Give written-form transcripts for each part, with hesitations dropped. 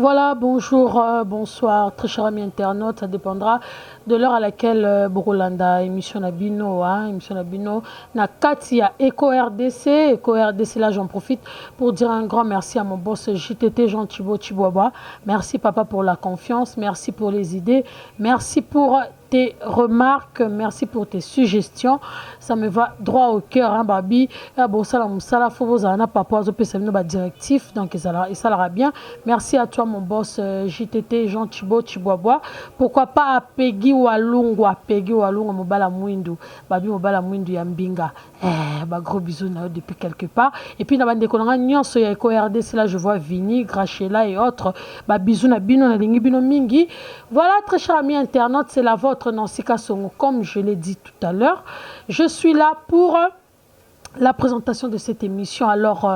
Voilà, bonjour, bonsoir, très chers amis internautes, ça dépendra de l'heure à laquelle Bokolanda, émission Nabino, émission Nabino, na Katia, Eco RDC, là j'en profite pour dire un grand merci à mon boss JTT Jean Thibaut Chiboaba, merci papa pour la confiance, merci pour les idées, merci pour tes remarques, merci pour tes suggestions, ça me va droit au cœur, hein, Babi, bon, ça faut vous en papa, directif, donc ça ira bien, merci à toi mon boss JTT Jean Thibaut Chiboaba, pourquoi pas à Peggy Walungu, Mobala Mwindu, Babi Mobala Mwindu Yambinga, gros bisous depuis quelque part, et puis na bande konanga nyonso ya Eko RDC, là je vois Vini, Grachela et autres, bisous na bino na lingi bino mingi. Voilà, très chers amis internautes, c'est la vôtre Nansika Songo, comme je l'ai dit tout à l'heure. Je suis là pour la présentation de cette émission. Alors,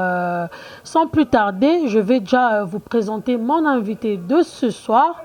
sans plus tarder, je vais déjà vous présenter mon invité de ce soir.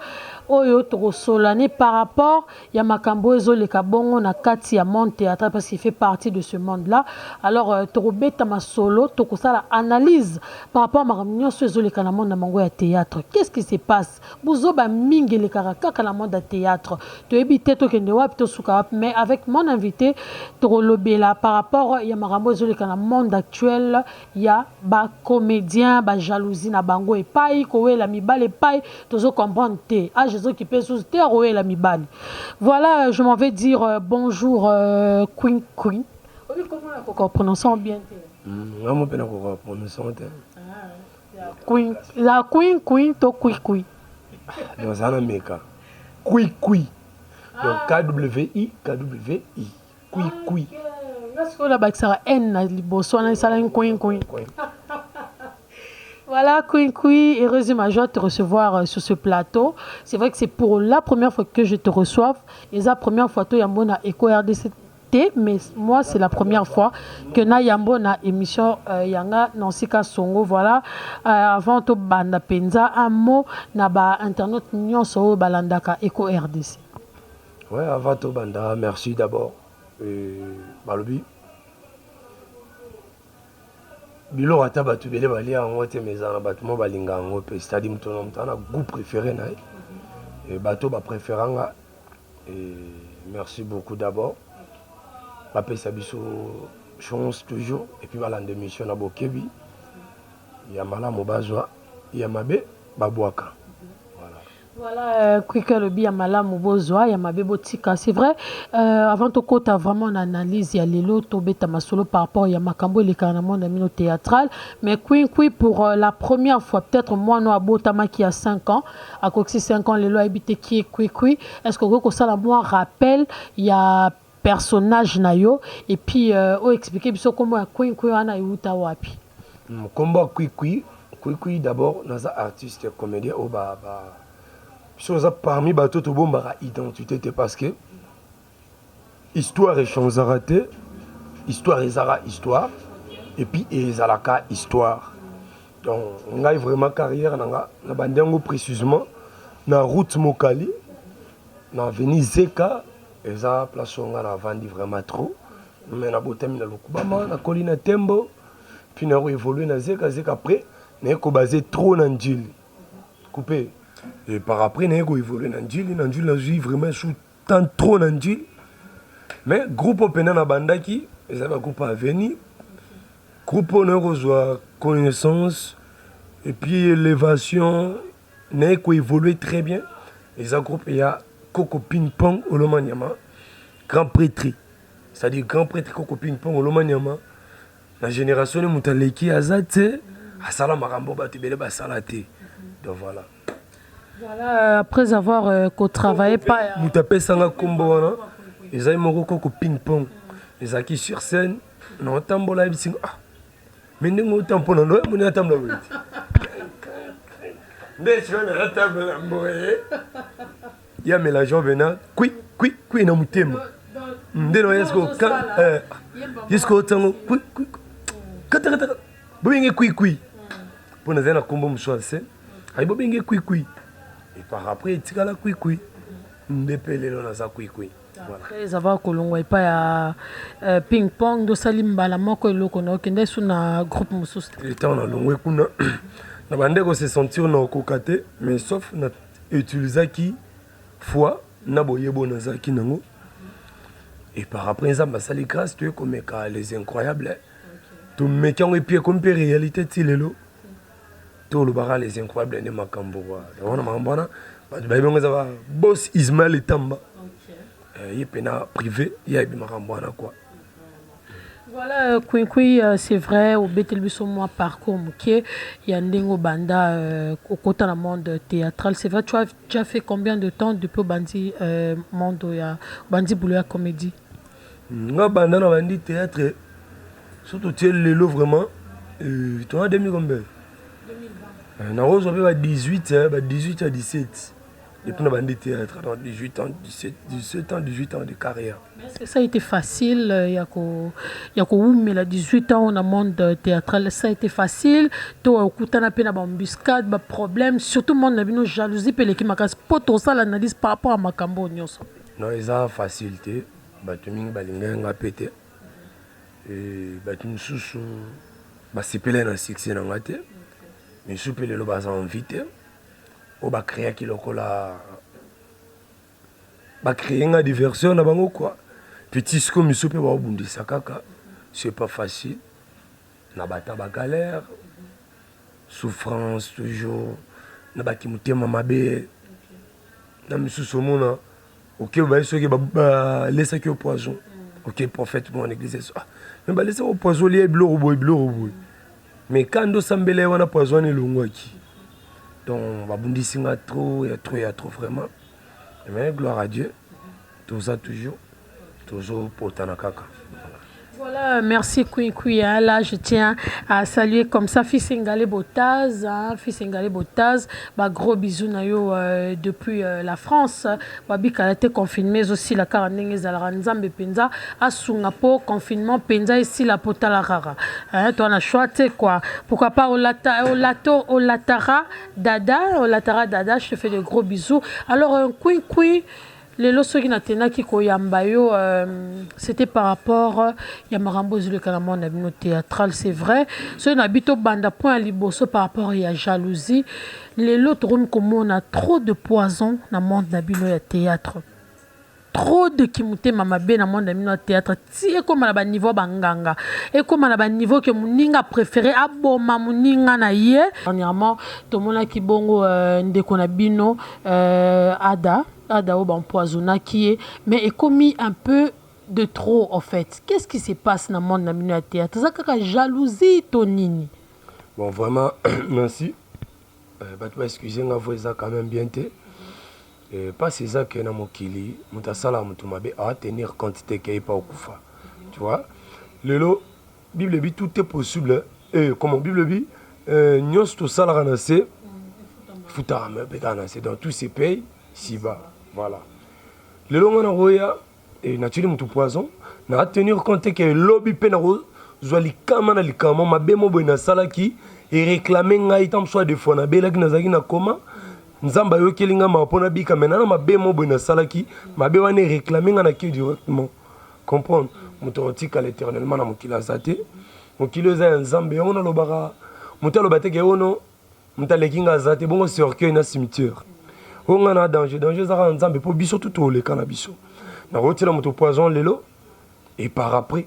Oyo Solane par rapport ya makambo ezoleka bongo na kati ya monde théâtre parce qu'il fait partie de ce monde là. Alors torobeta masolo tokosala analyse par rapport à makambo ezoleka na monde na mango ya théâtre. Qu'est-ce qui se passe? Buzoba mingi le kaka na monde ya théâtre. To ebité to kende wapi to suka mais avec mon invité torolobela par rapport ya makambo ezoleka na monde actuel ya ba comédien ba jalousie na bango epai ko wela mibale epai tozo comprendre te. Qui peut sous terre ou la mibane. Voilà, je m'en vais dire bonjour Queen. Comment on prononce bien? Queen, la Queen, to Queen. Non, ça n'a meka. Queen. Donc KWI. Queen. Est-ce que la bague sera N na liboso na sala Queen. Voilà, Queen, heureuse et ma joie de te recevoir sur ce plateau. C'est vrai que c'est pour la première fois que je te reçois. Et la première fois que Yambo na Eko RDC, mais moi c'est la première fois que na Yambo na émission Yanga Nansika Songo. Voilà, avant to banda penza un mot na ba internet nyonso balandaka Eko RDC. Ouais, avant to banda, merci d'abord. Balobi. Bilo ata batu bele bali yango te mezana batu mo balinga yango pe c'est-à-dire mtono mtana goût préféré na et bato ba préféranga et merci beaucoup d'abord ba pesa biso chance toujours et puis balande mission na bokebi ya mala mo bazwa ya mabe babwaka. Voilà, Kwika le bi amala mubozwa ya mabebo tika. C'est vrai, avant to kota vraiment une analyse ya lelo to beta masolo par rapport ya makambo le carrément dans le théâtral, mais Queen pour la première fois peut-être moi no abotama qui a 5 ans, à quoi 5 ans lelo habité qui est Queen. Est-ce que ça la moi rappelle il y a personnage nayo et puis expliquer biso comment Queen ana yuta wapi. Combat Queen d'abord naza artiste comédien au chose parmi bateau to bomba identité parce que histoire et chose raté histoire et puis ezalaka histoire donc on a vraiment carrière na bandengo précisément na route Mokali na avenue Zeka eza place on a vendu vraiment trop mais na botami na Lokubama na Colina Tembo puis na évolué na Zeka après na ko basé trop na Njili coupé. Et par après, nous avons évolué dans Njili. Dans Njili, nous avons vraiment sous tant trop dans Njili. Mais groupe Open na Bandaki, ils avaient un groupe à venir. Groupe on a reçu connaissance et puis élévation. Nous avons évolué très bien. Et un groupe, il y a Coco Ping Pong au Lomanyama, grand prêtre. C'est-à-dire grand prêtre Coco Ping Pong au Lomanyama. La génération de Moutaleki Azate, Asala Marambo Batibele Basalate. Donc voilà. Voilà, après avoir travaillé pas. Moutapé Sanga Kombo, ils ont mon coco ping-pong. Ils ont qui sur scène, non, tambola, ils disent ah, mais nous avons un peu de mon attendre. Mais je vais attendre la boue. Il y a mélange venant, qui, n'a moutem. Ndeno yesko kan, yesko tango, kata. Bobinge qui. Pour nous avoir combo moussouase, aïe bobinge qui. Et par après, il y a la Kwikwi. Ndepele na za Kwikwi. Après avoir kolongwa pa ya ping pong do salimba la moko eloko na okende su na groupe mususu. Et on a longwe kuna na bandeko se sentir na kokate mais sauf na utiliser qui foi na boyebo na zaki nango et par après ça ça les grâce tu es comme les incroyables tu me qui ont et puis comme réalité tilelo tout le bara les incroyables ne makambo wa na mambana ba ba za boss Ismaël Etamba il pena privé il y a makambo na quoi. Voilà, Kouinkoui, c'est vrai, au Betelbiso, moi, parcours, il y a un banda au côté du monde théâtral. C'est vrai, tu as fait combien de temps depuis Bandi monde Bandi Bouloua Comédie? Moi, banda na Bandi théâtre, surtout tu es le vraiment, tu as 2000 combien? 2020. Na rose on 18 à 17. Depuis na Bandi théâtre, 18 ans, 17 ans, 18 ans de carrière. Est-ce que ça a été facile? Il y a 18 ans dans le monde théâtral. Ça a été facile. Tu as eu une embuscade, des problèmes. Surtout, le monde a une jalousie. Qui m'a cassé pour ça l'analyse par rapport à Makambo. Non, ils ont facilité. Tu as pété. Et tu as fait un succès dans la tête. Mais tu as invité. Tu as créé une diversion na bango quoi. Petit ce que mi sope ba bundisa kaka, c'est pas facile. Na bata ba galère, souffrance toujours. Na ba kimutema mabe. Na misusu mona. OK ba soki ba laisser que au poison. OK prophète mon église ça. Mais ba laisser au poison lié bloro boy. Mais quand do sambele wana poison ni longwaki. Donc ba bundisinga trop, il y a trop vraiment. Mais gloire à Dieu, tout ça toujours pour Tanakaka. Voilà, merci Kouinkoui. Là, je tiens à saluer comme ça Fils Ngale Botaz. Fils Ngale Botaz, gros bisous nayo depuis la France. Babi Kalate confiné aussi la quarantaine Zalaranzambe Penza. À Sungapo, confinement Penza ici la Potala Rara. Toi, on a choisi quoi? Pourquoi pas Olatara Dada, je te fais de gros bisous. Alors, Kouinkoui. Les lois qui n'atteignent qui koyambayo, c'était par rapport ya marambo le kanamon nabino théâtral, c'est vrai. Ceux n'habito banda point à liboso par rapport à jalousie. Les lots comme on a trop de poison dans le monde nabino ya théâtre. Trop de kimute mamabe na monde nabino théâtre. Si et comme à la niveau banganga et comme à la niveau que muninga préféré aboma muninga na ye. Dernièrement, tout le monde qui bongo ndeko nabino Ada au empoisonna qui est mais est commis un peu de trop en fait. Qu'est-ce qui se passe dans le monde de la théâtre? Ça que jalousie tonini. Bon vraiment merci. Excusez-moi vous ça quand même bien té. Pas c'est ça que na mokili mutasala mutumabe à tenir quantité qui est pas au kufa. Tu vois? Lelo Bible dit tout est possible et comme Bible dit nyos to sala ranase futama bekanase dans tous ces pays si-bas. Voilà. Le long on a et naturellement tout poison. Na tenir compte que lobby penaro zwali kama na likama mabemo boina sala ki et réclamer nga itam soit de fois na bela ki nazaki na koma nzamba yo kelinga ma pona bika menana mabemo boina sala ki mabe wane réclamer nga na ki directement. Comprendre mutotika l'éternellement na mokila zate mokilo za nzambe on a lobara mutalo bateke ono mutalekinga zate bongo cercueil na cimetière. On a danger ça nzambe pour biso tout le cannabiso na rotila moto poison lelo et par après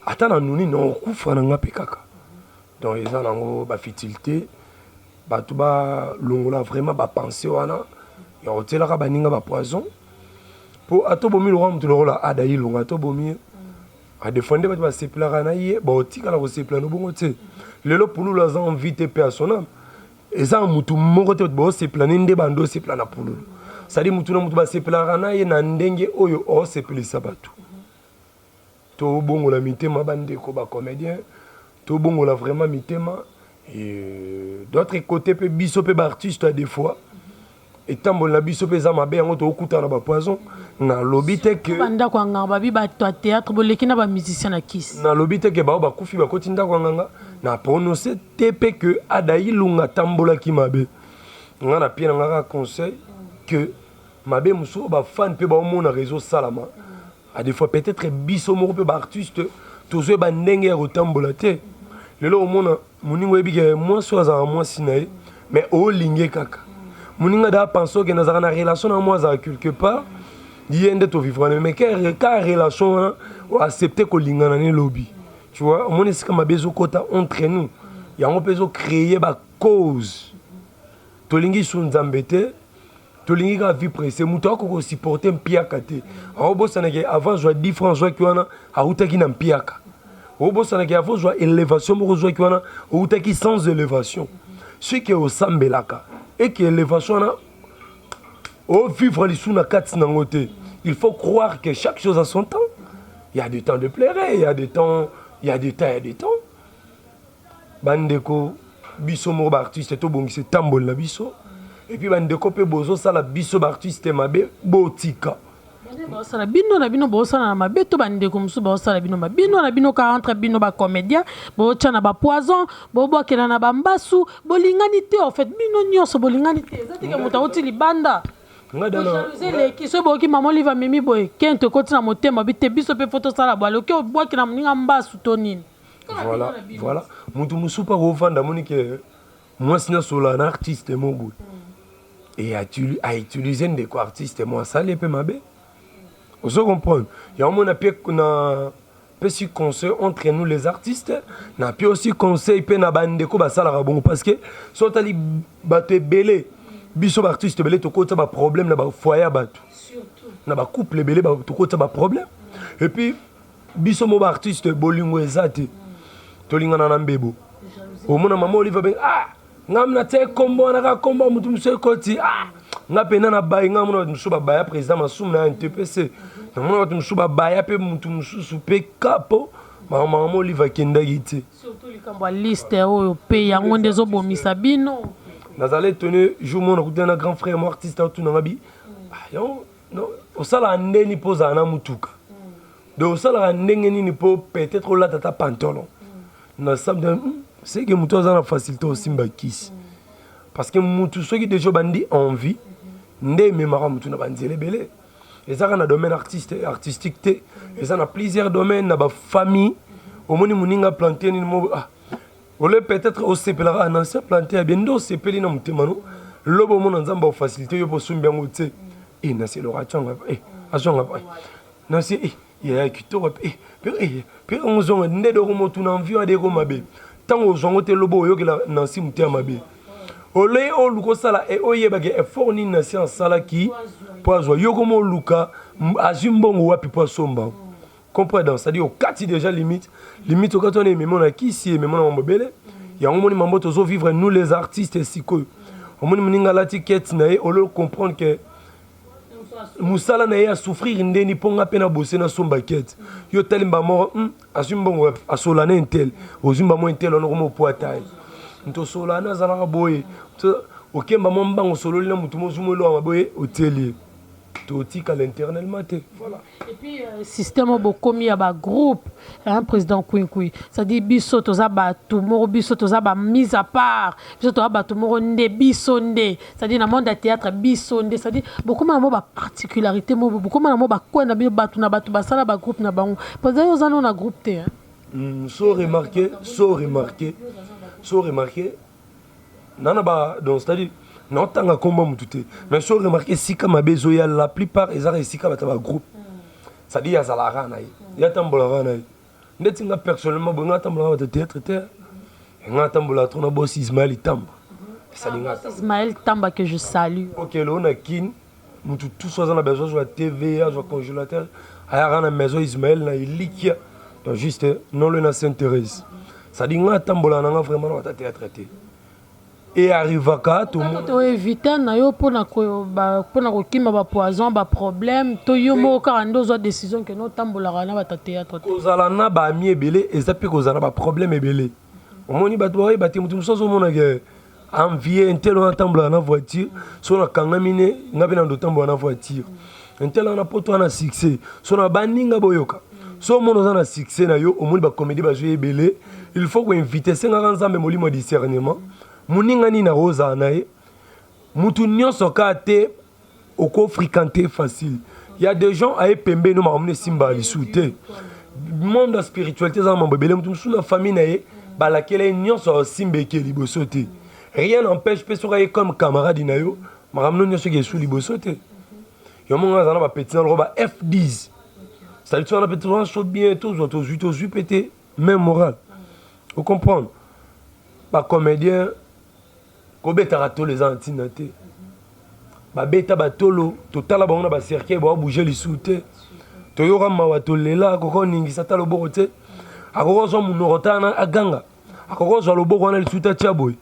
atana nuni non kufa na ngape kaka donc ils ont nango ba futilité ba tuba longola vraiment ba penser wana ya rotila ka baninga ba poison pour atobomi le roi to la adayi longa atobomi a défendre ba seplara na ye ba otika la sepla no bongo te lelo pour nous la envie te personnel. Et ça, mutu mongote bo se planer nde bando se plana pulu. Ça dit mutu na mutu ba se plana na ye na ndenge oyo o se plisa batu. To bongo la mitema bande ko ba comédien, to bongo la vraiment mitema et d'autres côtés pe biso pe ba artiste des fois. Et tambo na biso pe za mabe yango to okuta na ba poison na lobite que banda kwa ngaba bi ba théâtre boleki na ba musicien na kiss. Na lobite que ba kufi ba kotinda kwa nganga. Na prononcé TP que Adaï Lunga Tambola qui mabe. On a bien un conseil que mabe muso ba fan pe ba au monde réseau salama. A des fois peut-être biso mo pe ba artiste to zo ba ndenge ro tambola te. Le lo monde moninga ebike moi so azala moi sinae mais o linge kaka moninga da penso que nazaka na relation na moi za quelque part yende to vivre mais ka relation o accepter ko lingana ne lobby tu vois mon est comme bezo kota entre nous ya on peut créer ba cause to lingi su nzambete to lingi ka vie pressée muto ko supporter mpiaka te a bosana ke avant joie 10 francs joie ki wana a utaki na mpiaka o bosana ke avant joie élévation mo joie ki wana o utaki sans élévation ce qui est au sambelaka et que élévation na au vivre l'issue na kati na ngote il faut croire que chaque chose a son temps. Il y a des temps de pleurer, il y a des temps, il y a des temps, il y a des temps. Bandeko biso mo artiste to bongi se tambol na biso et puis bandeko pe bozo sala biso artiste mabe botika. Bosala bino na bino bosala na mabe to bandeko musu bosala bino mabino na bino ka entre bino ba comédien bocha na ba poison bobokela na ba mbasu bolingani te en fait bino nyonso bolingani te ezati ke moto oti libanda qui se boki maman liva mimi boy kente koti na motema bite biso pe photo sala bwalo ke boki na muninga mbasu tonine voilà mutu musu pa rovanda monike moi sina sola un artiste mobu et a utilisé des artistes moi ça les peut mabe vous comprenez il y a mon appel na petit conseil entre nous les artistes na puis aussi conseil pe na bande ko ba sala bongo parce que so tali baté belé biso ba artiste belé to kota ba problème na ba foyer bato surtout na ba couple belé ba to kota ba problème et puis biso mo ba artiste bolingo ezate to lingana na mbebo o mona mama Oliver ben ngam na te kombo na ka kombo mutu mse koti nga pena na bayi nga mona musu ba baya président masum na NTPC na mona musu ba baya pe mutu musu pe kapo mama Oliver kenda gite surtout likambo liste oyo pe yango ndezo bomisa bino nazale tenu jour mon écouter un grand frère moi artiste tout nangabi non au sala ndeni poza na mutuka de au sala ndenge ni po peut-être là tata pantalon na samedi c'est que mutu za na facilité aussi mbakisi parce que mutu ceux qui déjà bandi envie ndé memara mutu na banzele belé et ça na domaine artistique té et ça na plusieurs domaines na ba famille au moni muninga planter ni mo ole peut-être au CPLA un ancien planté à bien do CPLI na mutemano lobo mon nzamba facilité yo po sumbi ngo te et na c'est le rachanga azonga na c'est ya kitoko pe on zonga ndedo ko motu na envie de ko mabe tango zongo te lobo yo ke la nansi mutea mabe ole o luko sala e oyeba ke effort ni na science sala ki poazo yo ko mo luka azimbongo wapi po somba comprendre c'est-à-dire au kati déjà limite au quand on est même on a qui si même on a mbele ya on moni mambo tozo vivre nous les artistes siko on moni muninga la ticket na e olo comprendre que musala na ya souffrir ndeni ponga pena bosser na somba quête yo telimba mo azimbongo asolana intel ozimba mo intel on ko poataille nto solana zala boye okemba mo mbango sololi na mutu mo zumo lo maboye hôtelier à l'internel maté voilà et puis système bokomi ba groupe un président Kouinkoui ça dit biso toza ba tumoro biso toza ba mise à part biso toza ba tumoro ndé biso ndé ça dit na monde de théâtre biso ndé ça dit beaucoup na mo ba particularité mo beaucoup na mo ba quoi na bi batu na batu ba sala ba groupe na bango parce que aux anons na groupe té so remarqué nana ba donc c'est-à-dire non tanga komba mutute mais so remarquer sika mabezo ya la plupart ezara sika bataba groupe ça dit ya zalara na ya tambola na ndeti nga personnellement bonga tambola ba théâtre te nga tambola tona boss Ismaël Tamba ça dit nga Ismaël Tamba que je salue OK là on a kin mutu tout soit na besoin de TVA de congélateur aya na maison Ismaël na ilikia donc juste non le na s'intéresse ça dit nga tambola na nga vraiment na théâtre te et arrivaka tout le monde éviter na yo pona ko kima ba poison ba problème to yo mo ka ndo zo décision que no tambola na ba théâtre kozala na ba mi ebele ezapi kozala ba problème ebele omoni bato ba bati mutu musozo mona ke envier intel on tambola na voiture so na kangamine ngabe na ndo tambola na voiture intel na poto na succès so na baninga boyoka so mono za na succès na yo omoni ba comédie ba jouer ebele il faut ko inviter senga nzambe molimo discernement muninga ni na rosa nae mutu nyonso ka te oko fréquenter facile il y a des gens à pembe no ma simba li soute monde spiritualité za mambo belé mutu suna famille nae balakela nyonso simbeke liboso te rien n'empêche pe soka comme camarade na yo makamno nyonso ke sous liboso te yo monga zana ba petit na ba F10 ça dit on a peut-être chaud bien tous autres 8 pété même moral vous comprendre ba comédien ko betara to les antinate ba beta ba tolo totala ba on ba cercle ba bouger les soute to yo rama wa tolela ko ningi satalo bokote akoko zo munorotana aganga akoko zo loboko na lisuta chaboy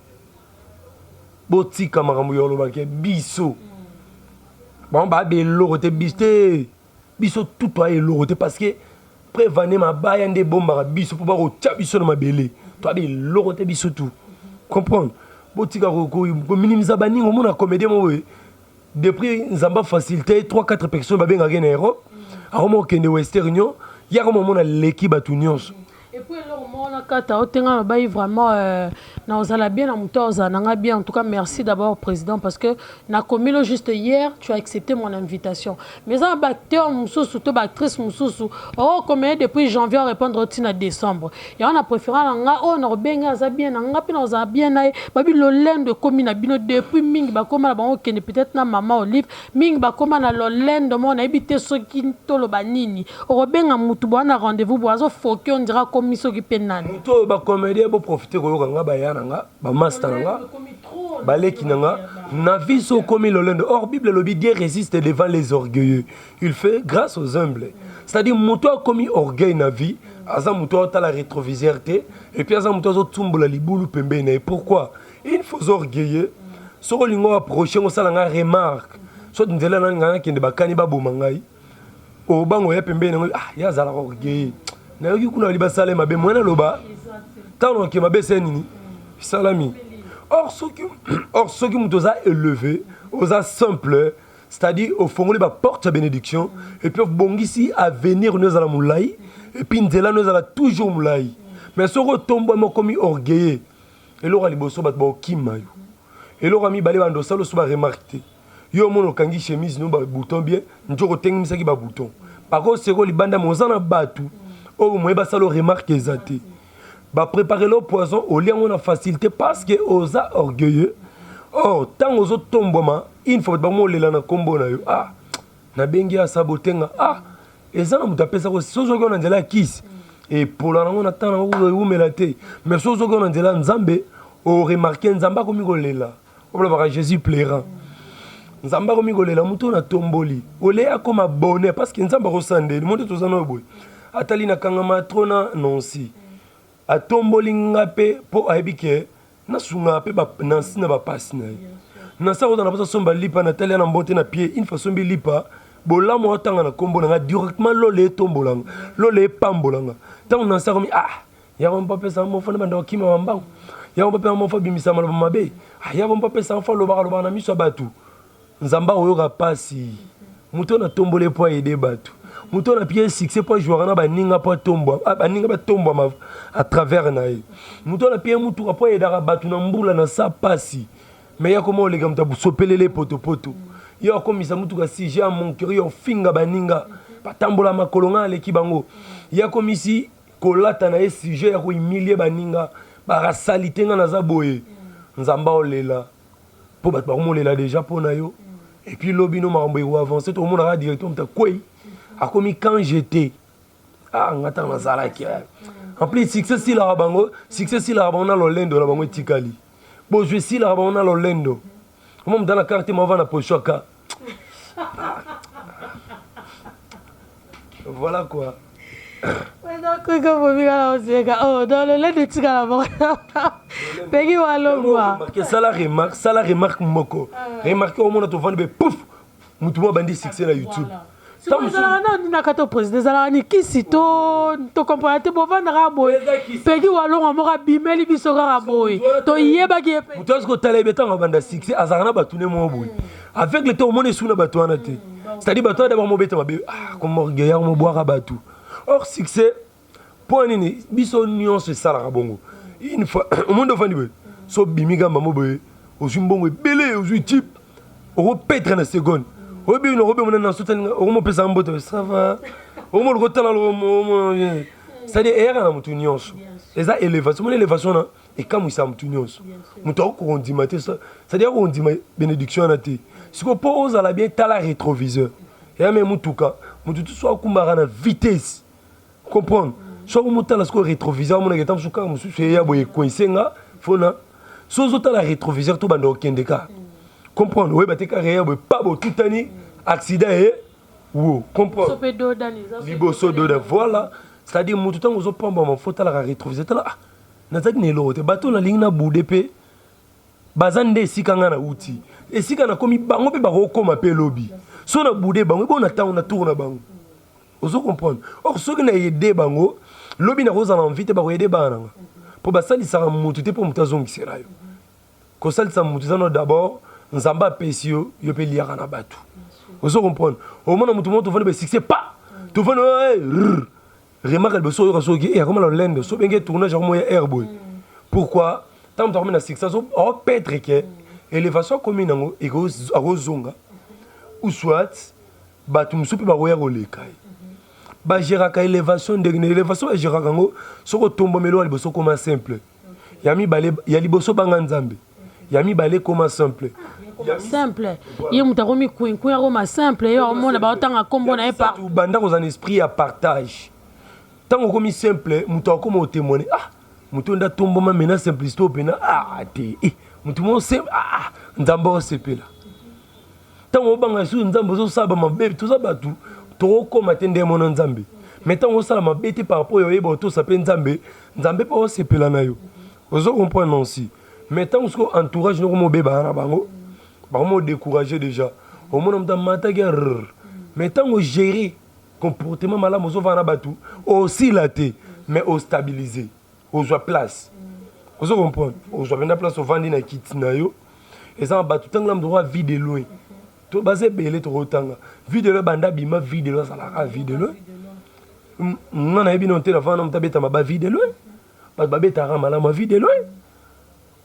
botika makambo yo lobake biso bon ba be lorote biso tout toi et lorote parce que prévaner ma baya nde bomba biso pour ba ko tia biso na mabele to be lorote biso tout comprendre botika ko minimiser baningo mona comédien mo depuis nzamba facilité 3-4 personnes ba benga na Europe aromo kende Western Union ya comme mona l'équipe à tout nyonso. Et puis on a kata otenga bayi vraiment na ozala bien na muto ozana bien en tout cas merci d'abord président parce que na komilo juste hier tu as accepté mon invitation mais un acteur mususu to actrice mususu oh comme depuis janvier répondre au tina décembre et on a préféré nga oh na benga za bien nga pina ozala bien na babi lolendo komi na bino depuis mingi ba koma na bango kende peut-être na maman Olive mingi ba koma na lolendo mo na ebité soki tolo banini o benga mutu bona rendez-vous boazo foki on dira miso ki penani muto ba comédien bo profiter ko yoka nga ba yana nga ba master nga ba leki nga na viso komi lolendo or bible lobi Dieu résiste devant les orgueilleux il fait grâce aux humbles c'est-à-dire muto komi orgueil na vie aza muto ta la rétroviseur te et puis aza muto zo tumbola libulu pembe na pourquoi il faut orgueilleux so lingo approcher ngo sala nga remarque so ndela na nga kende bakani ba bomangai o bango ya pembe na ya zala orgueil na yoki kuna liba sale mabe mwana loba tant que mabe c'est nini salami or ce qui mutoza élevé osa simple c'est-à-dire au fond les ba porte sa bénédiction et puis bongisi à venir nous ala moulai et puis ndela nous ala toujours moulai mais ce retombe mo comme orgueilleux et lora liboso bat ba kimayo et lora mi balé bando salo so ba remarquer yo mono kangi chemise no ba bouton bien njoko tengi misaki ba bouton par contre c'est ko libanda mozana batu oh moi ça le remarque exacté bah préparer le poison au lien on a facilité parce que osa orgueilleux oh tant aux autres tombement il faut pas moi na combo na yo ah na bengi ya sabotenga ah et ça na mutape ça ko sozo ko na ndela kiss et pour la on attend na ou melate mais sozo ko na ndela nzambe o remarquer nzamba ko migolela o bla Jésus plaira nzamba ko migolela muto na tomboli olea comme abonné parce que nzamba ko sande monde to zana boy atali na kangama trona nonsi atomboli ngape po aibike na sunga pe ba nansi na ba passe na sa na ba somba lipa na tali na mbote na pied une façon bi lipa bolamo otanga na kombo na directement lolé tombolanga lolé pambolanga tant na sa comme ah ya on pas pesa mo fona banda okima wambango ya on pas pesa mo fa bimisa malo mabe ah ya on pas pesa fa lo ba na miso batu nzamba oyo ka pasi muto na tombole po aider batu muto na pied succès pour jouer na baninga po tombo baninga ba tombo à travers nae muto na pied mutu po aider batu na mbula na sa pasi mais ya comment les gars mtabu sopelele poto yo comme ça mutu ka si j'ai mon cœur yo finga baninga batambola makolonga leki bango ya comme ici kolata na sujet ya ko humilier baninga ba rasalite nga na za boye nzamba olela po bat ba molela déjà po na yo et puis lobino makambo yo avancer tout le monde a directement ta quoi a commis quand j'étais ah ngata na sala ki en plus succès si la bango na lolendo la bango tikali bon je si la bango na lolendo moi dans la carte moi va na pochoka voilà quoi donc oh dans le lait de tika la bango pegi walongwa ça la remarque moko remarque au monde to vendre be pouf mutu mo bandi succès na YouTube. Na kato président zala ni kisi to comparateur bo vandra boy pegi walonga moka bimeli biso kaka boy to yeba ki epe mutu asko tala betanga banda succès azarana batune mo boy avec le temps mon suna batwana te c'est-à-dire batwana d'abord mo beta mabe ah comme orgueil mo boire batu or succès point ni biso nuance ça la bongo une fois au monde vandi boy so bimiga mamo boy o zumbongo belé o zu type o petre na seconde. Obi no robe mona na sotani o mo pesa mboto ça va o mo ko tala lo mo c'est-à-dire era na mutu nyonso eza élévation mon élévation et comme ça mtunyoso muto ko ndima te c'est-à-dire on ndima bénédiction na te siko pose à la bien tala rétroviseur et même mutuka mutu soit kumbara na vitesse comprendre soit mutala siko rétroviseur mon ngetam suka musu ya boye coincenga fona sozo tala rétroviseur to bando kendeka comprendre ouais ba te carrière pas bo tutani accident et wo comprendre liboso doda voilà c'est-à-dire mutu tango zo pamba ma faute la rétroviseur tala nazaki nelo te bato na lingi na bude pe bazande esika nga na uti esika na komi bango pe bakokoma pe lobi so na bude bango bo na tango na tour na bango ozo comprendre or soki na yede bango lobi na kozala envie te bakoyede bana nga po basalisaka mutu te po mutu azongisela yo kosalisa mutu zano d'abord nzamba apesi yo yo pe liaka na bato ozo comprendre omona mutu mo tovandi basuccès pa tovandi remarque le soyo kasoki et comment la lende so benge tournage comme airboy pourquoi tant dormir na succès so peut-être que élévation commune ngo et rozonga ou soit batum soupe ba roya roleka ba gérera ka élévation de élévation ba gérera ngo so ko tombo melo liboso comme simple yami balé ya liboso banga nzambe yami balé comme simple simple ye mutakomi kuin comme simple yo mona ba tanga kombo na epa banda ko un esprit à partage. Tant que simple, muto comme au témoigner. Ah, muto nda tombo ma mena simplicité au pena. Ah, te. Muto mo simple. Ah, ndamba sepe là. Tant que banga su ndamba so saba ma bébé tout ça batu. To ko matende mon nzambe. Mais tant que ça ma bête par rapport au yebo to sape nzambe, nzambe pa sepe là na yo. Ozo comprendre aussi. Mais tant que entourage no mo beba na bango. Ba mo décourager déjà. Au moins on t'a mata guerre. Mais tant que gérer comportement malade mozo vana batu aussi laté mais au stabiliser au joie place vous comprenez au joie venir place au vandi na kit na yo et ça batu tanga droit vie de loin to basé belé to rotanga vie de lo banda bima vie de lo ça la vie de lo non a bien on téléphone on tabeta ma vie de loin ba babeta ramala ma vie de loin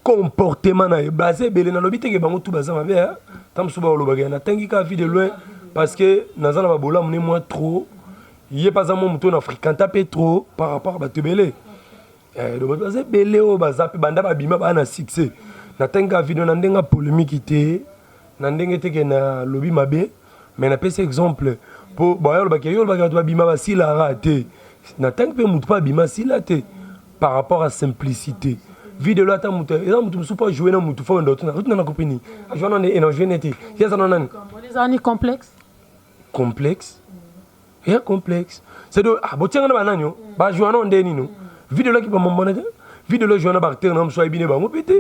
comportement na basé belé na lobité ke bango tout baza ma bien tam suba lo bagay na tangi ka vie de loin parce que nazana babola mné moi trop il est pas un mouton africain tapé trop par rapport à batubelé donc basé belé o bazapi banda babima bana succès na tenga vidéo na ndenga polémique té na ndenge te ke na lobby mabe mais na pese exemple pour boyo ba keyo ba babima ba sila raté na tenga pe mutu pas bima sila té par rapport à simplicité vidéo là ta mutu et ça mutu pas jouer na mutu fo ndo tuna na copine jouer na énergie neti yesa na nani les années complexes complexe et complexe c'est de ah botianga na bananyo ba joana ndeni no vidéo là qui ba momona vidéo là joana ba terre na mso ibine ba ngopete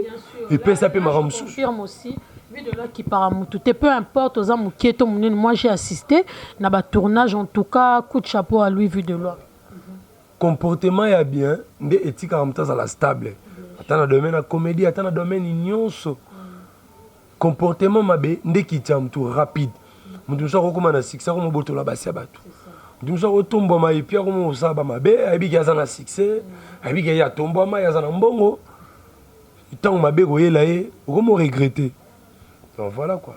et puis ça peut maramsu confirme aussi vidéo là qui paramutu te peu importe aux amu kieto munene moi j'ai assisté na ba tournage en tout cas coup de chapeau à lui vidéo là comportement ya bien nde éthique en temps à la stable atana domaine la comédie atana domaine nyonso comportement mabe nde ki tiam tout rapide mutu soko kuma na succès ko moboto la basi abatu mutu soko tombo ma et puis ko mo saba mabe abi ki azana succès abi ki ya tombo ma ya zana mbongo tant mabe ko yela e ko mo regretter donc voilà quoi.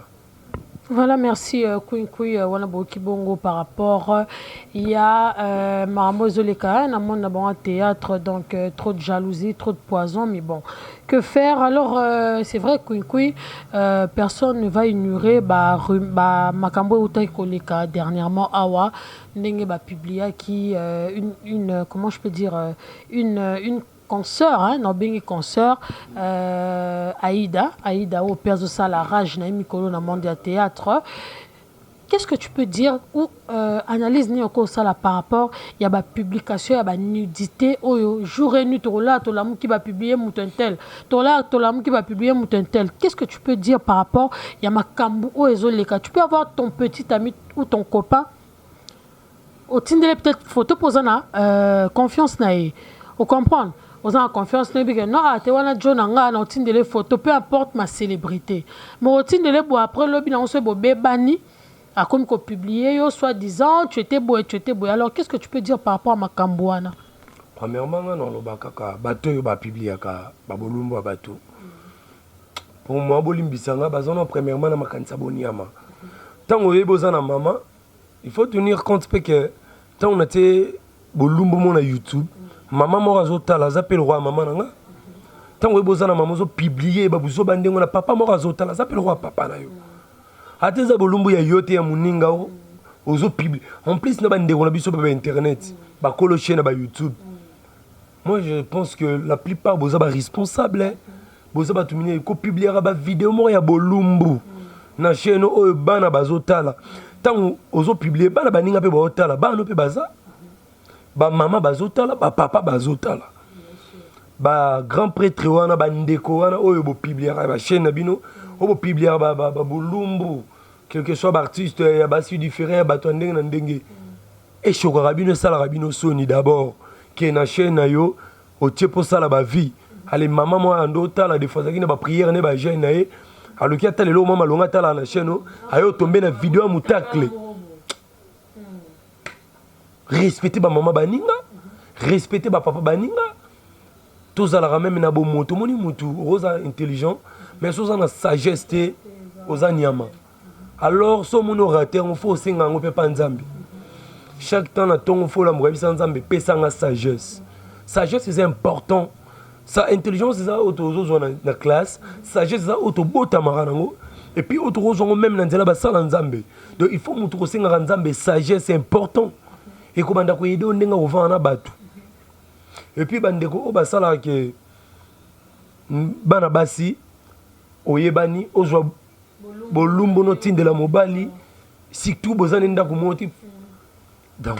Voilà, merci Kouinkouy Wanaboki Bongo par rapport il y a Maramo Zoleka na mon bon théâtre donc trop de jalousie, trop de poison mais bon que faire alors c'est vrai Kouinkouy personne ne va ignorer Makambo Utai Koleka dernièrement Awa ndenge ba publié qui une comment je peux dire une consoeur, hein, Nobingi consoeur, Aïda au père de ça, la rage, Naïmi Kolo, na monde du théâtre. Qu'est-ce que tu peux dire ou analyse ni encore ça là par rapport il y a ba publication il y a ba nudité jour et nuit tola tolamu qui va publier moutentel tolamu qui va publier moutentel qu'est-ce que tu peux dire par rapport il y a makambu o ezoleka tu peux avoir ton petit ami ou ton copain au tindele peut-être photo posana confiance naïe au comprendre aux en confiance non tu wana John nga na tindele photo peu importe ma célébrité mais au tindele bo après le bilan on se bo bebani a comme qu'on publié soi-disant tu étais beau alors qu'est-ce que tu peux dire par rapport à Makambouana? Premièrement non lo bakaka bato yo ba publier ka ba bolumbo bato pour moi bolimbisanga bazona premièrement na makanisa boniama tant on est besoin na maman il faut tenir compte que tant on était bolumbo mon na YouTube maman moko azotala aza mpe roi mama nanga ntango oyebi na mama ozopiblie babuzo bandengo na papa moko azotala aza mpe roi papa na yo ata eza bolumbu ya yo te ya moninga ozopiblie en plus na bandeko na biso pa internet bakolo chaîne na YouTube. Moi je pense que la plupart boza ba responsable boza bato mine ko publiera ba vidéo moko ya bolumbu na chaîne oyo bana bazotala ntango ozopublie bana baninga mpe baotala bana mpe baza bamama bazotala bapapa bazotala bagrand prêtre wana bandeko wana oyo bopubliera bachaîne na bino oyo bopubliera babolumbu quelque soit baartiste ya basi différent ya bato ya ndenge na ndenge eshokaka bino esalaka bino soni d'abord ke na chaîne na yo otie mposala bavie ale mama moko ando otala des fois azalaki na bapriere ne bajeune na ye aloki ata lelo mwa malonga atalaka na chaîne aye otombe na video ya motakle respecte bamama baninga respecte bapapa baninga tozalaka meme na bomoto omoni mutu oza intelligent mais so oza na sagesse te oza nyama alors so omoni orate yango fo osenga yango mpe pa nzambe chaque temps na ntongo fo olamuka bisa nzambe pesanga sagesse sagesse eza important sa intelligence eza oyo tozozwa na classe sagesse eza oyo tobotamaka nango et puis oyo tokozwa yango meme na nzela basala nzambe donc il faut motu kosengaka nzambe sagesse important ekobanda koyede oyo ndenge kovanda na bato et puis bandeko oyo basalaka ke bana basi oyebani ozwa bolumbu notindela mobali surtout bozani ndako moko donc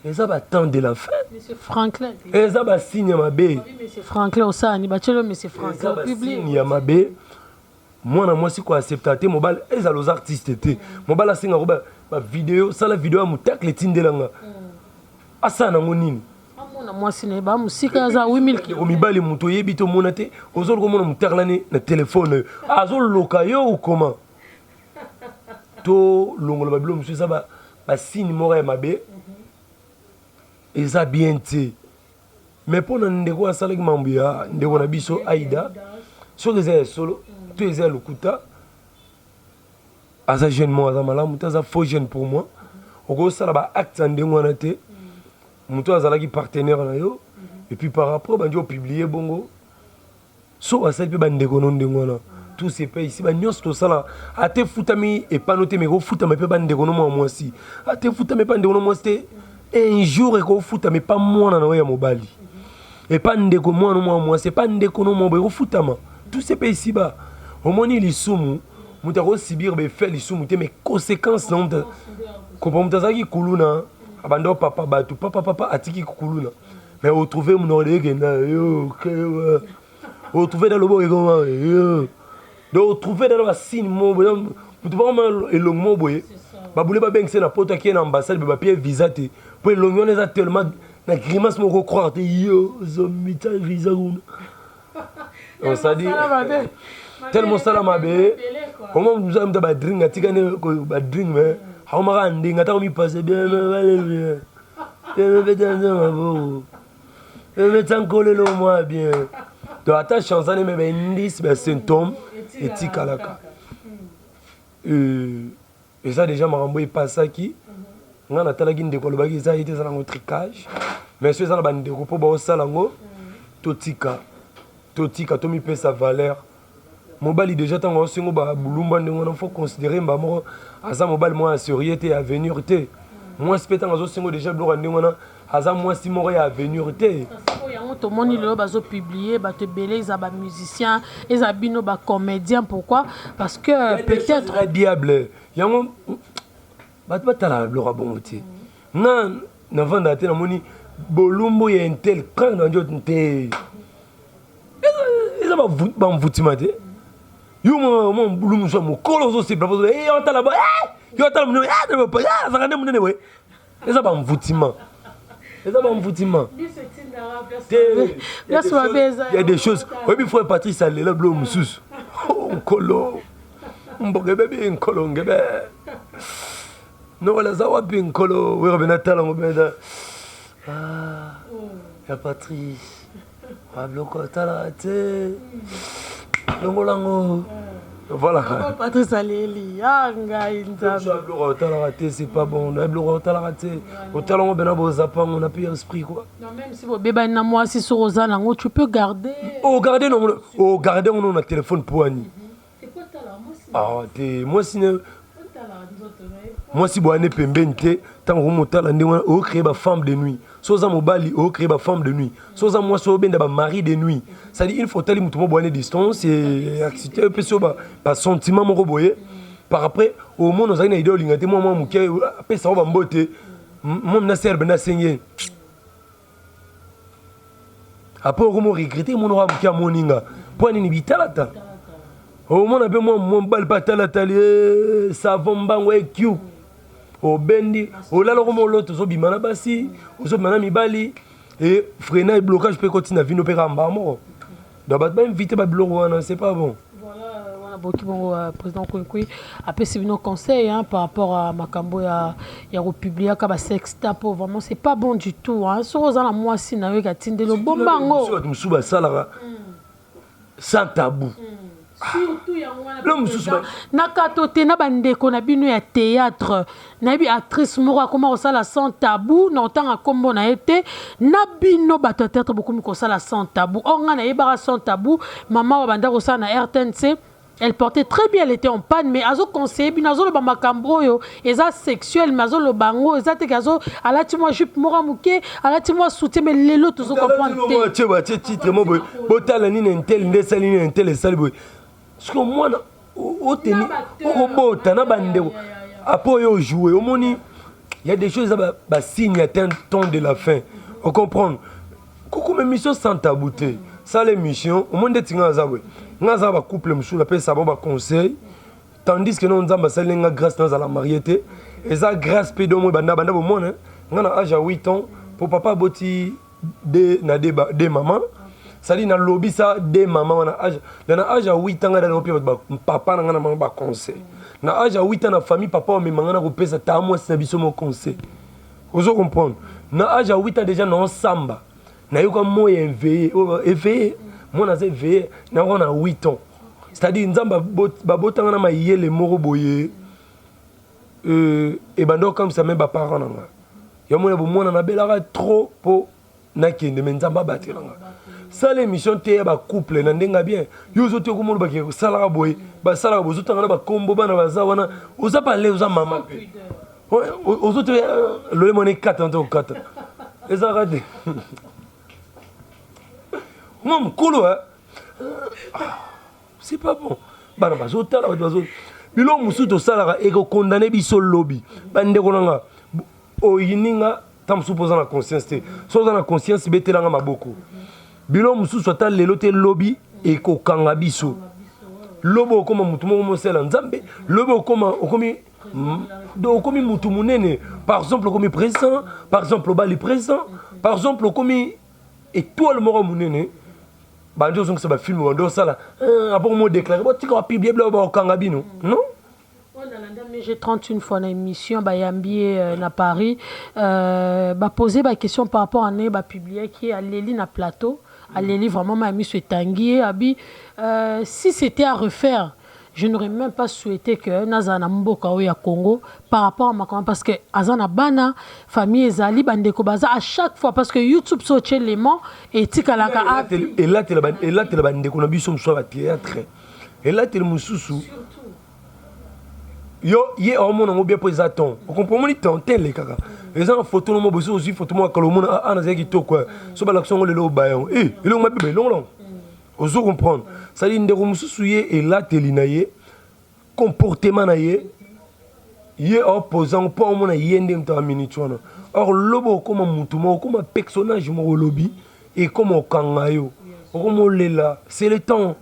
eza batemps de la fin Monsieur Franklin eza basigne ya mabe Monsieur Franklin osani bachelo Monsieur Franklin au public ya mabe mwana mwasi koaccepta te mobali ezala oza artiste te mobali asengaka bavideo sala video ya motakle etindelanga asala nango nini amona mwasi na ye bamusika aza 8000 kilo mibali moto oyebi te omona te ozoluka omona motaklani na telefone oyo azoloka yo okoma to longola babilo mosusu eza basigne moko ya mabe eza bien te mais mpo na ndeko asalaki mambo ya ndeko na biso aida soki eza ya solo to eza ya lokuta aza jeune moko aza malamu te aza faux jeune pour moi okosala baacte ya ndenge wana te moto azalaki partenaire na yo et puis par rapport bandi opiblie bongo so asali mpe bandeko no ndenge wana tout se paye ici banyonso tosala ate futami epano te mais kofutama mpe bandeko no mwa mwasi ate futami mpe bandeko no mwasi te un jour ekofutama epa mwana na yo ya mobali epa ndeko mwana mwa mwasi epa ndeko no mwa boye ekofutama tout se paye ici ba omoni lisumu moto akosibir befe lisumu te mais conséquence na moto kompa moto azalaki kuluna abanda papa bato papa atiki kuluna mais otrouve monolekenda yo otrouve dans le bon comment yo donc otrouve dans la signe mo moto vraiment elongo mo boye babule babengise na poto akie na ambassade bapie visa te po elongo wana eza tellement na grimace moko croire te yo ozomita visa kuna on ça dit tellement sala mabe comment vous avez de badring atikane badring mais haumaka ndinga ta komipase bien bien metankolelo mwa bien donc ata chansane me baindisi basymptôme etikalaka eza déjà makambo epasaki nga natalaki ndeko alobaki eza ete eza nango tricage mais so eza na bandeko mpo baosala yango totika tomipesa valeur mobali déjà ntango aosengo babulumba ndenge wana faut considérer mba moko aza mobali moko ya serie te ya avenir te mwasi mpe ntango azosengo déjà biloko ya ndenge wana aza mwasi moko ya avenir te yango tomoni lelo bazopiblie bato ebele eza bamusicien eza bino bacomédien pourquoi parce que peut-être diable yango bato batala biloko ya bongo te nga navanda te namoni bolumbu ya intel prendre na ndio te eza bamvutima te yo mo bulumu so mokolo ozosepela po otala ba yo otala munene azaka nde munene boye eza bamvutima il y a des choses oyebi frère Patrice alela bilo mosusu nkolo mboke bebi nkolo ngebe nokola aza wapi nkolo werobe natala ngo beda ya Patrice wabiloko otala te longolango Voilà. Patrice Aleli, c'est pas bon. On a plus esprit quoi. Non, même si vous bébé na moi si sur Rosanna, tu peux garder. Oh, garder non. Oh, garder on a téléphone pour Annie. C'est quoi t'as là? Ah, moi si moi si boane pembente tant que motala ndé on créer ba femme de nuit. Soza mobali on créer ba femme de nuit. Soza moi so benda ba mari de nuit. Ça dit il faut tali mutumo boane distance et accepter un peu sur ba sentiment mo boye. Par après au monde on a une idée lingate moi muké après ça va mbote. Moi na serbe na senye. Après on me regretter mon aura muké moninga. Pour ni bitalata. Au monde appelle moi mon bal patala tali savon bango et Q. Au bendi, au là le l'autre zo bimana basi, zo bimana mibali et freiner le blocage peut continuer à venir opérer en bas mort. Donc pas inviter ba bloro c'est pas bon. Voilà bon président Konkui après c'est nos conseils hein par rapport à Makambo ya republier ka ba sextape vraiment c'est pas bon du tout hein. So za na moi si na we ka tindelo bombango. So musuba salara. Sans tabou. Surtout nakatote na bandeko na bino ya théâtre na bi actrice moko akoma kosala sans tabou na otanga kombo na ete na bino bato ya théâtre bokomi kosala sans tabou onga na yebaka sans tabou mama wa banda kosala na RTNC elle portait très bien, elle était en panne, mais azo conseiller bino azo lo ba makambo yo eza sexuel mais azo lo bango eza te kazo alati moi jupe mora muke alati moi soutien mais lelo tozo comprendre te titre mo boy botala ni intel ndesali ni intel sali boy parce que moi au tennis au bota na bandeko après yo jouer au moni il y a des choses ba signe atteint temps de la fin on comprend koko même mission sans tabouté ça les missions au monde tinga za boy ngaza ba couple msou la pe ça ba conseil tandis que non nzamba salenga grâce dans la mariété et ça grâce pe do mo banda bo mona ngana âge à 8 ans pour papa boti de maman ça dit na lobby ça de maman na âge à 8 ans na papa na ngana ba conseil na âge à 8 ans na famille papa o memanga na ko pesa ta moi c'est biso mo conseil vous comprendre na âge à 8 ans déjà non samba na yo comme moi éveillé moi na éveillé na on a 8 ans c'est-à-dire nzamba babotanga na mayele moko boye et bando comme ça même ba parents nanga yo mo na na belaka trop pour na kende mais nzamba batiranga ça l'émission te ba couple na ndenga bien yo zo te ko mo ba ke sala boye ba sala bo zo tanga na ba kombo bana baza wana oza pas les oza mama pe aux autres le monnaie 4 en 4 les arrêter moi mkolo c'est pas bon bana bazota la bazo bilo musuto sala et ko condamner biso lobby bande ko nanga o yininga tam supposant la conscience te so dans la conscience betelanga maboko bilo mususo ta lelo te lobby et ko kanga biso lobo koma mutu mo sela nzambe lobo koma okomi donc comme mutu munene par exemple comme présent par exemple bali présent par exemple comme étoile moro munene bandi ozongisa ba film bandi osala après mo déclarer bo tika publier bla ba okanga bino non mais j'ai 31 fois na émission bayambi na Paris poser ba question par rapport à né ba publier qui a Léli na plateau à Léli vraiment ma émission Tanguy abi si c'était à refaire je n'aurais même pas souhaité que Nazana Mboka ou ya Congo par rapport à ma comment parce que Azana Bana famille ezali bandeko baza à chaque fois parce que YouTube sorti l'élément et tikalaka et là tu la bandeko na biso mso ba théâtre et là tu le mususu yo ye hormone ngo bien posaton on comprend ni tonté les kaka les en photo no mo boso aussi photo mo kalomona ana zaki to quoi so ba l'action le lo bayon il ma bébé long ozo comprendre ça dit ndeko mususu ye et là telinaye comportement na ye opposant pour mon yende mta minute wana or lobo comme mutumo comme personnage mo lobby et comme kangayo comme lela c'est le temps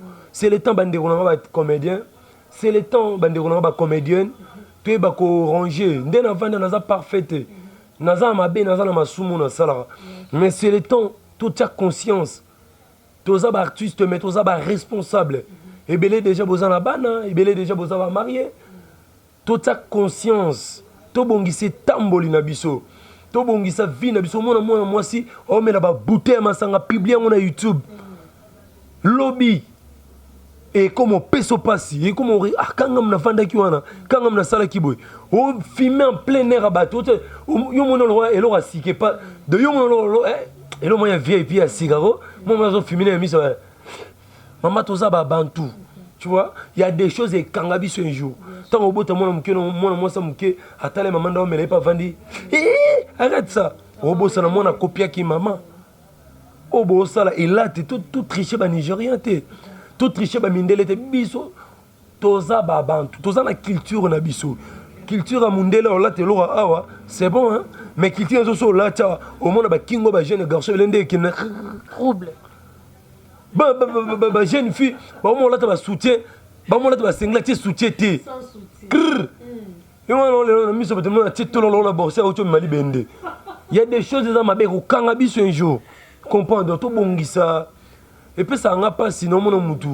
bande ko na ba comédien c'est le temps bande ko na ba comédienne tu ba ko ranger ndena vanda na za parfaite na za mabe na za na masumu na sala mais c'est le temps toute ta conscience tous les artistes mais tous les responsables et belé déjà besoin la bana et belé déjà besoin va marier toute ta conscience to bongisi tamboli na biso to bongisa vie na biso moi si on met là-bas bouteille masanga publier mon YouTube lobby et comme on peso passi et comme on ah quand on a fanda ki wana quand on a sala ki boy on filmer en plein air à bateau yo mon roi et l'aura si pas de yo mon et le moyen VIP à cigaro moi on filmer mis maman toza ba bantu tu vois il y a des choses et kangabi sur un jour tant au bout moi moi ça muke atale maman nda mais pas vandi arrête ça au bout ça moi na copia ki maman au bout ça là et là tout tricher ba nigérien tout tricher ba mindele te biso toza ba bantu toza na culture na biso culture à mundele on la te lora awa c'est bon hein mais culture zo là ta au monde ba kingo ba jeune garçon lende qui na trouble ba jeune fille ba mo la ta ba soutien ba mo la ta ba singla ti soutien te sans soutien et moi on mi so peut na ti to lo la bourse auto mali bende il y a des choses dans ma be ko kanga biso un jour comprendre to bongisa et puis ça n'a pas sinon mon mutu.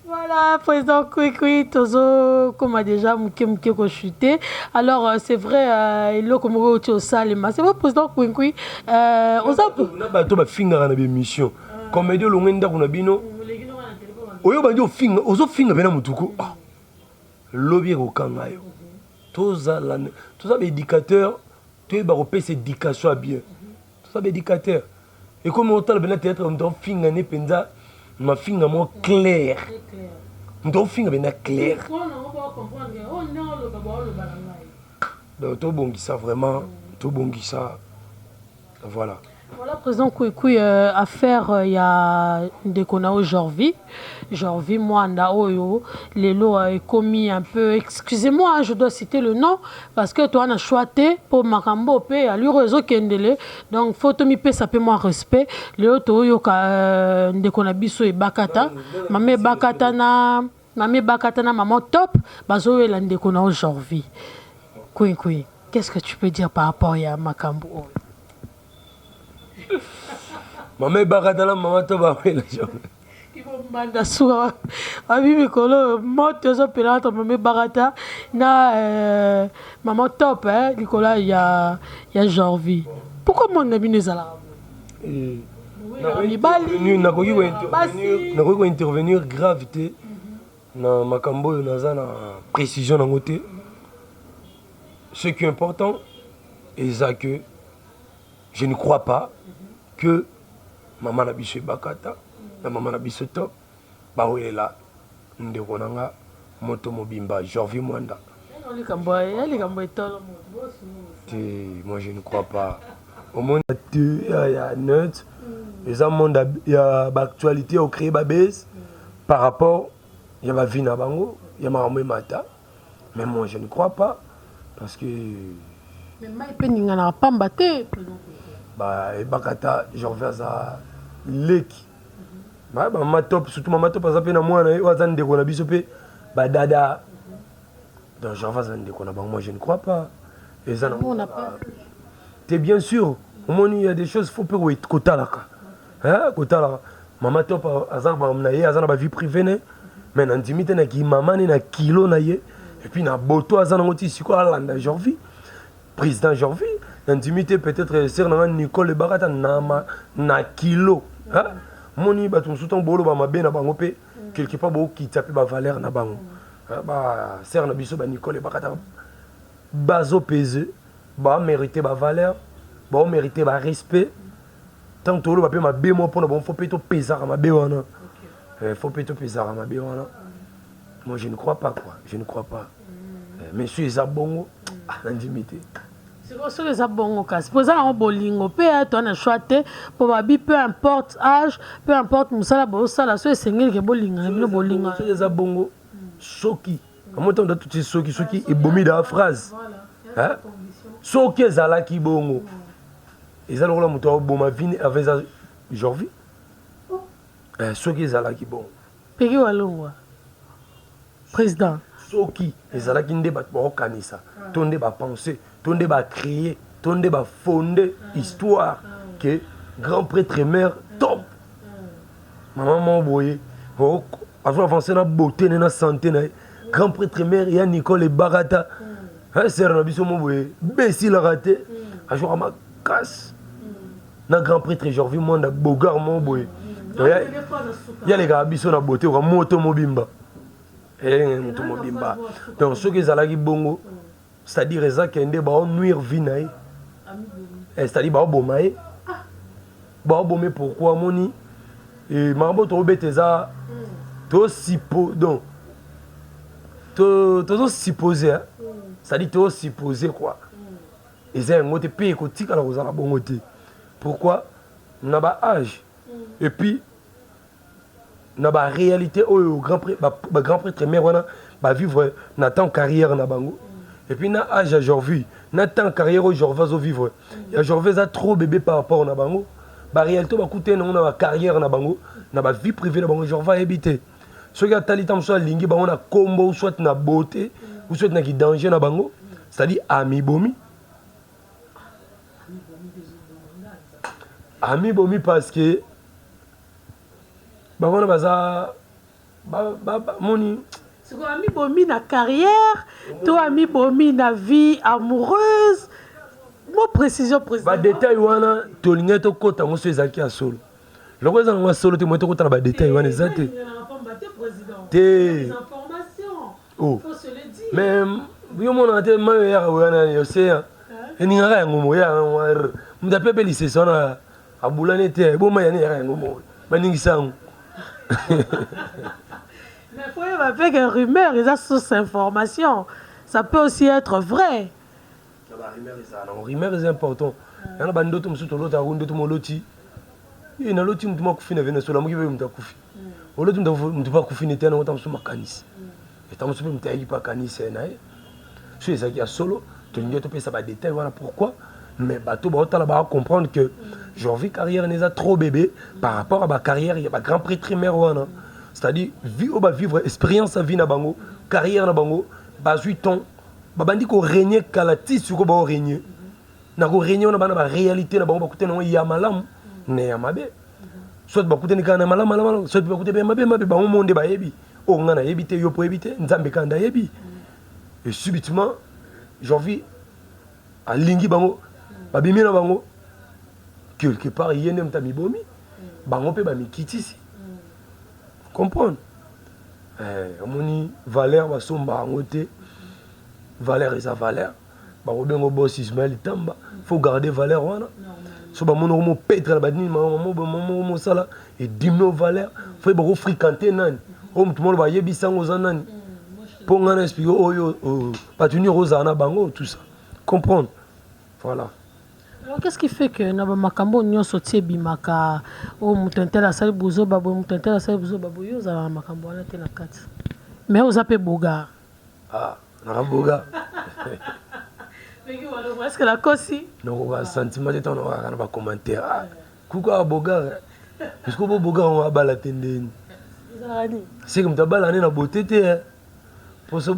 Voilà, président Kwekwe Tozo, comme a déjà Mouké chuté. Alors, c'est vrai, il a comme au Salima. C'est vrai, président Kwekwe. On a pas finger na mission. Comme Dieu l'ongenda qu'on a bino. Oyo bandio finger, ozo finger bena mutuko. Lobby au kangayo. Toza éducateur, tu es baropé cette éducation à bien. Ça éducateur et comme on t'a bien peut-être on doit finger ne penza ma finger moi clair on doit finger bien clair donc tout bon qui ça vraiment tout bon qui ça voilà. Voilà, président Kwekwe, affaire, il y a des qu'on a aujourd'hui. Aujourd'hui, moi, les lots commis un peu. Excusez-moi, je dois citer le nom parce que toi, on a choisi pour Makambo, P, à l'Urezo Kendele. Donc, faut que tu ça peut moi respect. Les autres, des qu'on a biso et Bakata. Mamé Bakata na maman top. Bazo et l'un des qu'on a aujourd'hui. Kwekwe, qu'est-ce que tu peux dire par rapport à Makambo? Maman Baradala, maman Toba, la jambe. Il faut demander souvent. Ami Mikolo, moi, tu es pelante, maman Barata, na maman top, hein, Nicolas, il y a Jorvi. Pourquoi mon ami nous a là? N'a intervenir gravité dans ma cambo, dans la précision dans côté. Ce qui est important, c'est que je ne crois pas que maman n'a biché bakata, la maman n'a biché top, bah oui là, ndekonanga moto mobimba, Jorvi Mwanda. Moi je ne crois pas. Au monde il y a neutre, les monde il y a actualité au créer babès par rapport il y a ma vie na bango, il y a ma mata, mais moi je ne crois pas parce que mais moi il peut n'y en a pas mbatté. Bah et bakata Jorvi ça leki bah ma top surtout ma top ça pe na moi na wazan de ko na biso pe bah dada donc Jorvi ça de ko na bango moi je ne crois pas et ça on n'a pas t'es bien sûr au moins il y a des choses faut pas kota là hein kota là maman top azan ba na ye azan ba vie privée ne mais na intimité na ki maman na kilo na ye et puis na boto azan ngoti siko alanda Jorvi président Jorvi l'intimité peut-être c'est Nicole Barata na kilo hein moni ba ton souton bolo ba mabe na bango pe quelque part bo qui tape ba valeur na bango ba ser na biso ba Nicole Barata bazo pesé ba mériter ba valeur ba mériter ba respect tant to lo ba pe mabe mo pona bon faut plutôt peser à mabe wana faut plutôt peser à mabe wana moi je ne crois pas quoi je ne crois pas monsieur Zabongo l'intimité. C'est pour ça que ça bon au cas. C'est pour ça qu'on bolingo. Peu on a choisi pour babi peu importe âge, peu importe musala bosala so esengeli ke bolinga bino bolinga. C'est ça bongo. Soki. En même temps tout soki et bomi dans la phrase. Hein? Soki ezala ki bongo. Ezala la moto boma vini avec ça Jorvi. Soki ezala ki bongo. Peki walongwa. Président. Soki ezala ki ndeba ba kanisa. Tonde ba penser. Tonde ba créer, tonde ba fonder histoire que grand prêtre mère top. Maman m'a envoyé. Avant avancer na beauté na santé na grand prêtre mère ya Nicole Barata. Hein c'est na biso m'a envoyé. Bessi la raté. A jour ma casse. Na grand prêtre Jorvi Mwanda Bogar m'a envoyé. Il y a les gars qui sont à beauté, ou à moto mobimba. Moto mobimba. Donc, ceux qui sont là, bongo, c'est-à-dire qu'ils ont nuire vie. C'est-à-dire qu'ils ont bomé. Bomé pourquoi, moni? Et Marbo, tu as donc, tu supposé, c'est-à-dire tu supposé quoi. Et c'est un autre pays qui a la bonne côté. Pourquoi? On a un âge. Et puis, on a une réalité au grand prêtre mère, on a vivre dans carrière. Et puis, on a un âge aujourd'hui. On a une carrière aujourd'hui à vivre. Il y a aujourd'hui trop bébé par rapport à Bango. La réalité, on a une carrière, on a une vie privée, on va habiter. Ceux qui ont des temps soit lingi, on a combo, soit na beauté, ou soit na danger na bango, c'est-à-dire ami bomi. Ami bomi parce que on a baza moni. C'est quoi ami bomi na carrière, toi ami bomi na vie amoureuse. Moi précision précision. Ba détail wana to linga to kota mo so ezaki a solo. Loko eza ngwa solo te mo to kota na ba détail wana ezate. Des informations. Oh. Faut se le dire. Mais yo mona te ma ya wana yo se ya. Eninga ya ngomo ya ngwa. Mdape pe lycée sona abulane te bo ma ya ni ya ngomo. Maningi sangu. Mais faut y avoir une rumeur, ils ont source information. Ça peut aussi être vrai. La rumeur est important. Il y a un bando qui est l'autre runde tout moloti. Il y a un autre qui est kufi na Venezuela, qui est kufi. L'autre qui est pas kufi n'était pas dans son canis. Et tant que tu es pas canis, c'est naïf. Si c'est ça qui a solo, tu ne peux pas détail voilà pourquoi. Mais bateau va comprendre que j'ai envie carrière n'est pas trop bébé par rapport à ma carrière, il y a pas grand prêtre mère wana. C'est-à-dire vivre expérience à vie na bango, carrière na bango, bas 8 ans. Babandi ko régner kalati suko ba régner. Na ko régner na bana ba réalité na bango ba kutena ya malam ne ya mabe. Soit ba kutena kana malam, soit ba kutena mabe ba monde ba yebi. O ngana yebi te yo po yebi te nzambe kanda yebi. Et subitement j'ai envie à lingi bango babimi na bango quelque part yene mtami bomi bango pe ba mikitisi. Comprendre? Amoni valeur ba somba ngote. Valeur et sa valeur. Barobengo boss Ismaël Tamba. Faut garder valeur wana. So ba mono mo petre ba ni mo sala et dimno valeur. Faut ba fréquenter nani. O tout monde ba yebi sango za nani. Pour ngana expliquer oyo pas tenir aux ana bango tout ça. Comprendre? Voilà. Alors qu'est-ce qui fait que na ba makambo nyonso tie bimaka o mutentela sali buzo babo mutentela sali buzo babo yo za makambo wana te na kati. Mais aux appels boga. Ah, na boga. Mais est-ce que la cosi? Non, on sentiment de temps on va commentaire. Kuka boga. Parce que boga on va bala tendeni. C'est comme ta bala na beauté te. Pour ça.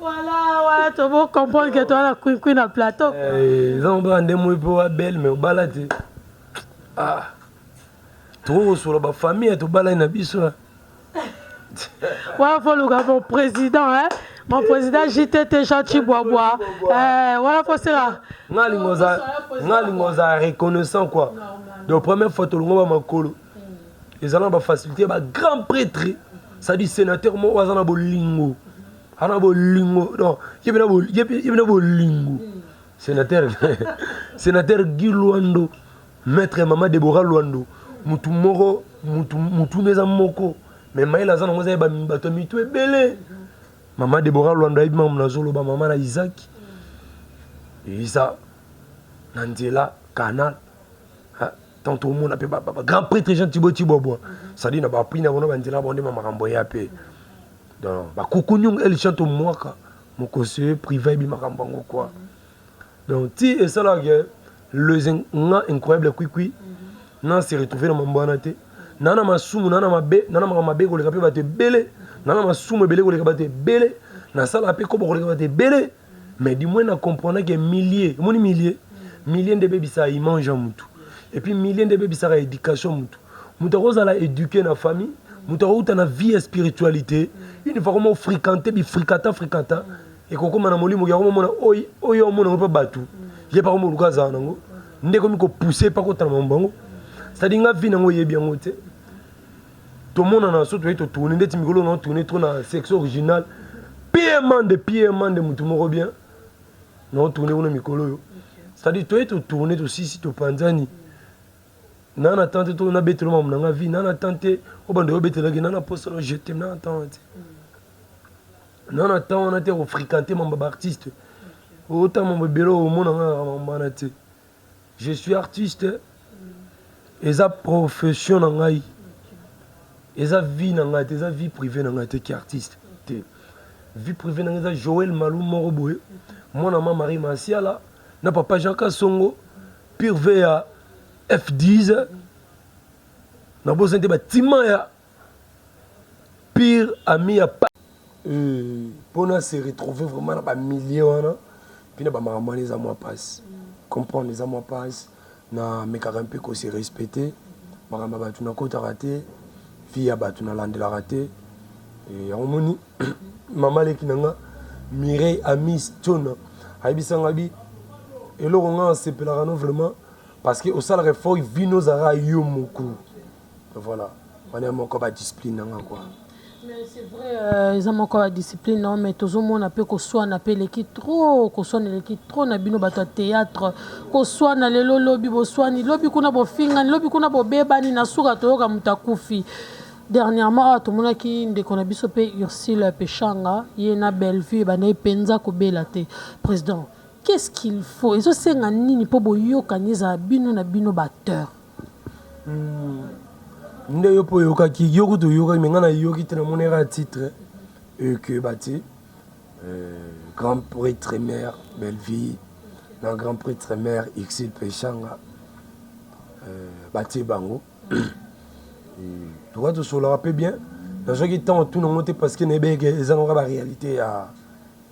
Voilà, tu vas comprendre que toi, la queen à plateau. Ils ont des mots pour belle, mais au balade. Ah, trop sur la famille, tu balades na biso. Voilà, faut le gars, mon président, hein. Mon président JTT Chanti Bois. Voilà, faut ça. Nga reconnaissant quoi. De première fois, tout le monde va m'accoler. Ils ont facilité, grand prêtre, ça dit sénateur, moi, on a bolingo. Ana bolingo non yebina bolingo sénateur Guy Luando maître Mama Deborah Luando mutu moko mutu neza moko mais maïla zana ngoza ba bato mitu ebele Mama Deborah Luando ibima mnazolo ba mama na Isaac et ça nandela canal tant tout le monde appelle grand prêtre Jean Thiboti Bobo ça dit na ba prix na bona bandela bonde mama kamboya pe. Donc, elle chante au mois, mon conseiller privé, il m'a quoi. Donc, si et ça là, le zingna incroyable, qui n'a s'est retrouvé dans mon bonneté. Nana ma soum, nana ma bé, nana ma bé, le capé va te belé. Nana ma soum, belé, le capé va te belé. Nana ça la paix, comme le capé va te belé. Mais du moins, on comprenait que milliers de bébés, ça, ils mangent en moutou. Et puis, milliers de bébés, ça a éducation moutou. Moutou, ça a éduqué la famille. Moutou, tu as une vie et spiritualité. Une fois qu'on fréquenté, puis fréquenta. Et qu'on a moli, on a on pas battu. J'ai pas comme le gaz, on a poussé, pas contre mon bango. c'est-à-dire nga vie nango yebi yango te tout le monde en a surtout to tourner ndeti mikolo non tourner trop na sexe original paiement de mutu moko bien non tourner ona mikolo yo c'est-à-dire to tourner to sisi to panzani nana tante to na betelo mamu nanga vie nana tante obande obetela ki nana poste je t'aime nana tante nana tante on a été fréquenter mon artiste autant mon bébé au monde en je suis artiste et sa profession en ngai et sa vie en ngai et sa vie privée en ngai qui artiste vie privée en ngai Joël Malou Moroboé mon maman Marie Masiala na papa Jacques Songo pire VA F10 na besoin de bâtiment ya pire ami à pour nous se retrouver vraiment dans les milliers puis na ba maman les amours passent comprendre les amours passent na mekaka mpe ko se respecter makambo bato na kota raté fille ya bato na landela raté et omoni mama leki nanga Mireille Amis Tona ayebisanga bi eloko nga sepelaka no vraiment parce que au salarié fort vino zara yo moko voilà on est moko ba discipline nanga quoi. Mais c'est vrai, ils ont encore la discipline, non, mais tout le monde a pu qu'on soit on appelle l'équipe trop, qu'on soit l'équipe trop, on a bien au théâtre, qu'on soit dans le lobby, qu'on soit ni lobby qu'on a beau fingan, lobby qu'on a beau bébé ni na suga to comme takufi. Dernièrement, tout le monde qui dès qu'on a bien sopé Ursule Pechanga, il y a une belle vue, bah n'est penza ko belate. Président, qu'est-ce qu'il faut? Ils ont c'est un nini pour boyo kaniza bino na bino batteur. Nde yo po yoka ki yoku to yoka menga na yoki te na monera titre que bati grand prêtre mère belle vie na grand prêtre mère Ursule Pechanga bati bango toi tu so le rappelles bien dans ce qui temps tout non parce que nebe ils ont la réalité à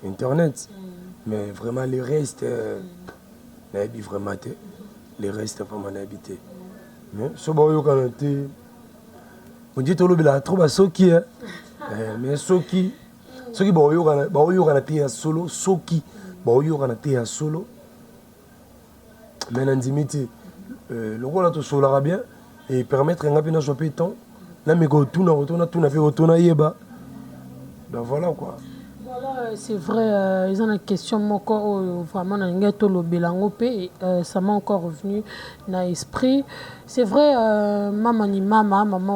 internet mais vraiment le reste n'a vraiment le reste vraiment n'a habité mais so ba yoka na te on dit tout le monde trop bas soki mais soki bon yo kana te solo soki bon yo kana te solo mais n'indimité le rôle to solara bien et permettre un peu de choper temps là mais go tout na fait retourner yeba donc voilà quoi. Voilà, c'est vrai, ils ont une question vraiment ça m'a encore revenu dans l'esprit. C'est vrai, maman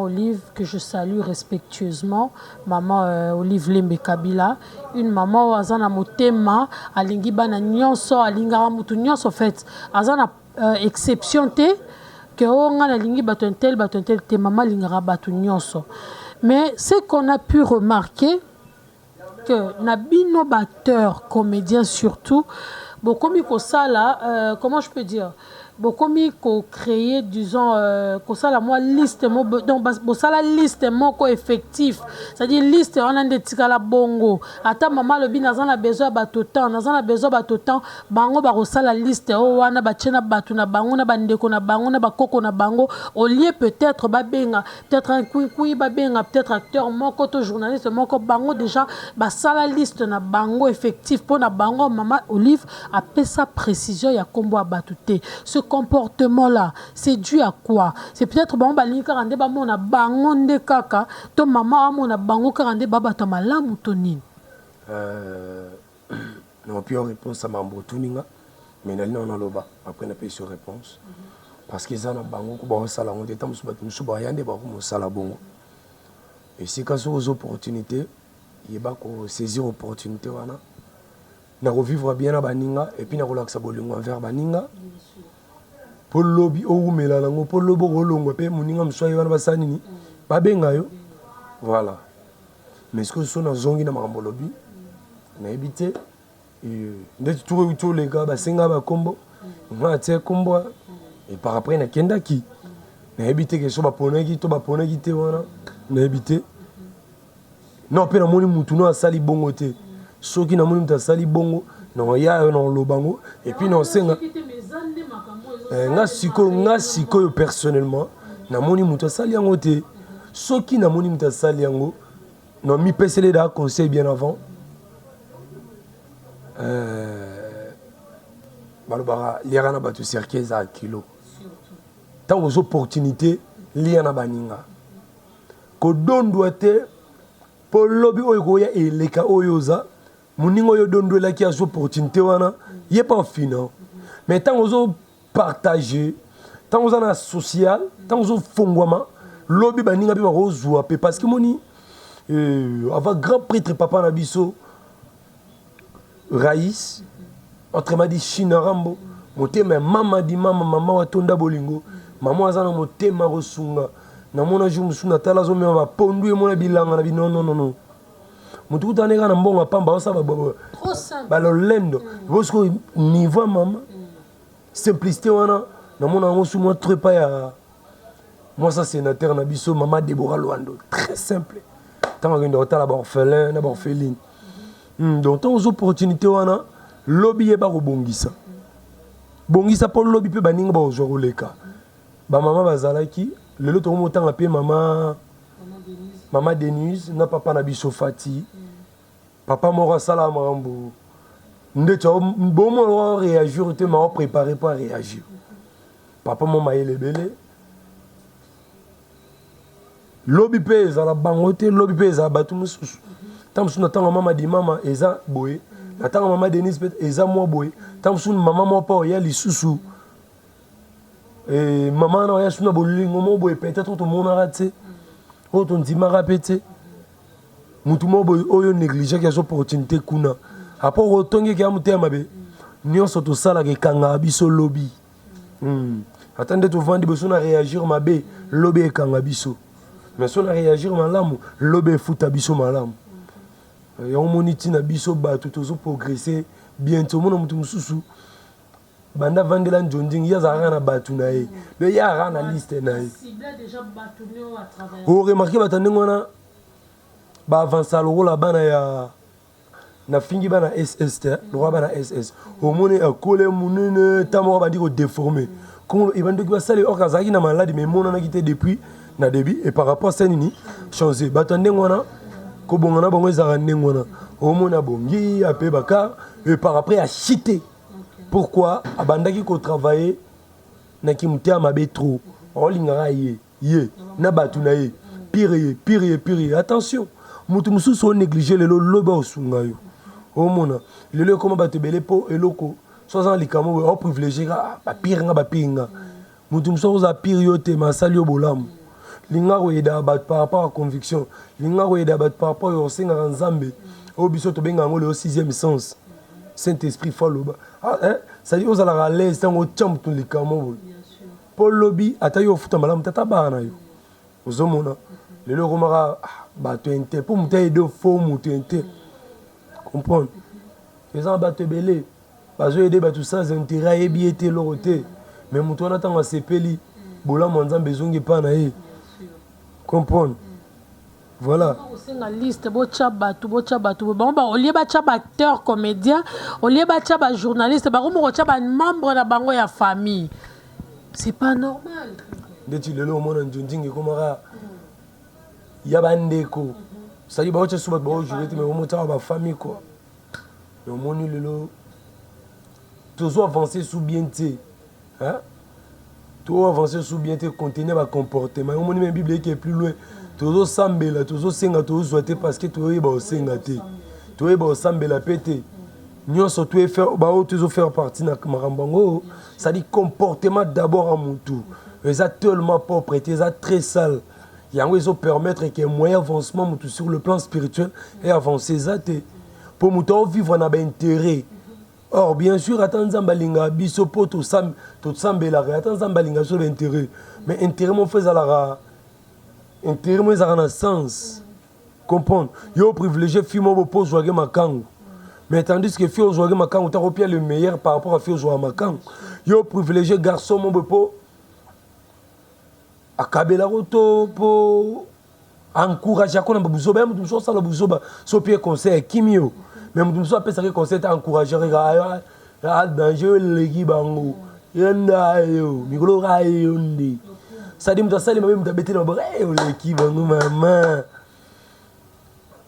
Olive, que je salue respectueusement, maman Olive Lembe Kabila, une maman azana motema, alingi bana nyonso, alingara mutu nyonso en fait, azana exception te, que on a alingi batontel te, maman lingara batu nyonso. Mais ce qu'on a pu remarquer, que Nabino batteur, comédien surtout, beaucoup mis ça là, comment je peux dire, beaucoup mis créer, disons, ça la moi liste, donc ça la liste mon effectif, c'est-à-dire liste on a des tika bongo, attends maman le bin a besoin batotan, a besoin batotan, bango ba ça la liste, oh wana ba chena batuna bango na bandeko na bango na bakoko na bango, au lieu peut-être babenga, peut-être un kui babenga, peut-être acteur mon koto journaliste mon ko bango déjà ba ça la liste na bango effectif pour na bango maman Olive a fait sa précision ya kombo a batute. Ce comportement-là, c'est dû à quoi? C'est peut-être bon, bali karande ba mona bango nde kaka, to maman a mona bango karande baba to malamu to nini. Non, puis on réponse à mambo tuninga, mais on a loba après on a payé sur réponse parce que ça na bango ko ba sala on était musuba musuba yande ba ko sala bongo. Et c'est quand aux opportunités, il ba ko saisir opportunité wana. Na revivre bien na baninga et puis na relaxa bolingo envers baninga. Pour lobby au mela nango pour lobo rolongo pe muninga mswayi wana basanini babenga yo voilà mais ce que sont na zongi na makambo lobby na ebité ndeti tout les gars basenga ba kombo nga tie kombo et par après na kendaki na ebité que so ba ponaki te wana na ebité non pe na moni mutu no asali bongo te soki na moni mutu asali bongo non ya no lobango et puis non senga nga sikoyo personnellement na moni mutu asali yango te soki na moni mutu asali yango non mi pesele da conseil bien avant balobaka liaka na bato cercueil eza kilo tant aux opportunités liées na baninga ko dondo te pour lobby oyo et les cas oyoza moningo yo dondo la qui a opportunité wana yé pas final mais tant aux partager tant aux ana social tant aux fongwama lobby baninga pe ba kozwa pe parce que moni avant grand prêtre papa na biso Raïs autrement dit Chinarambo motema mama di mama watonda bolingo mama azana motema rosunga na mona jour musuna tala zo mema pondu e mona bilanga na bi non mutu kutaneka na mbongo pamba osa ba lolendo bosko niveau mama simplicité wana na mona ngosu mo trepa ya moi ça sénateur na biso mama Deborah Luando très simple tant que ndota la orphelin na orpheline donc tant aux opportunités wana lobby e ba kobongisa bongisa pour lobby pe baninga ba ozoroleka ba mama bazalaki lelo to motanga pe mama Denise na papa na biso Fati papa mora sala marambo nde to bon réagir te ma préparer pour réagir papa mama elebele lobby pe za la bangote lobby pe za batu mususu tamsu na tanga mama di mama eza boye na tanga mama Denise pe eza mo boye tamsu mama mo pa ya lisusu et maman na ya suna bolingo mo boye peut-être to mona raté o to ndima rapete mutu mo boye oyo négliger que opportunité kuna après otongi ki amute mabe nyonso to sala ke kanga biso lobby attendez to vandi beso na réagir mabe lobby kanga biso mais so na réagir malamu lobby futa biso malamu ya omoniti na biso bato tozo progresser bientôt mona mutu mususu banda vandela njonding ya zara na batu na ye le ya ra na liste na ye cible déjà batu ne à travailler o remarquer batandeng wana ba avancer lokola bana ya na fingi bana SS le roi bana SS au mone akole munene tamo ba diko déformer comme il bande ki ba sali okazaki na maladie mais mona na quitté depuis na début et par rapport à ça nini changer batandeng wana ko bongana bango ezara ndeng wana au mona bongi apé baka et par après a chité. Pourquoi abandaki ko travailler na kimute amabe trop olingara ye na batu na ye pire attention mutu mususu o négliger lelo loba osunga yo o mona lelo comment batu belé po eloko soza likamo o privilégier ba pire mutu mususu za pire yo te masali yo bolamu linga ko yeda bat par rapport à conviction linga ko yeda bat par rapport au senga nzambe o biso to benga ngolo 6e sens Saint-Esprit follow ça dit aux à l'aise tant au champ tout les camons Paul lobby atayo futa malam tata bana yo ozomona lelo komara bato inte pour muta de faux mutu inte comprendre les gens bato belé bazo aider bato sans intérêt et biété loroté mais mutu na tanga sepeli bola manza bezongi pa na ye comprendre. Voilà. La liste, bocha batu. Bon, bah, au lieu de acteur, comédien, au lieu de journaliste, bah, on va membre de bango ya famille. C'est pas normal. Dès que le monde en junding et comme il y a bandeko. Ça dit bah tu souhaite bah je vais te mais au moins ta famille quoi. Mais au moins le lo. Toujours avancer sous bien té. Hein? Toujours avancer sous bien té contenir ma comportement. Au moins même Bible qui est plus loin. Toujours sambela, toujours senga, toujours souhaiter parce que tu es au senga te. Tu es au sambela pété. Nous surtout faire, toujours faire partie de Marambango. Ça dit comportement d'abord à mon tour. Ils ont tellement propre, ils ont très sale. Ils ont permettre qu'il y ait un moyen avancement sur le plan spirituel et avancer ça. Pour nous vivre on a intérêt. Or bien sûr, attends Zambalinga, bisopo, tout sambela, attends Zambalinga sur l'intérêt. Mais intérêt mon fait à la intérêt mais ça a un sens comprendre yo privilégié fimo pour jouer makangu mais tandis que fio jouer makangu tu as le meilleur par rapport à fio jouer makangu yo privilégié garçon mon pour akabela roto pour encourager à qu'on a besoin même tout ça le besoin so pied conseil kimio même tout ça peut ça conseil encourager à danger les bango yenda yo mikolo rayo ndi. Ça dit, ça dit, même t'as dans l'équipe, maman.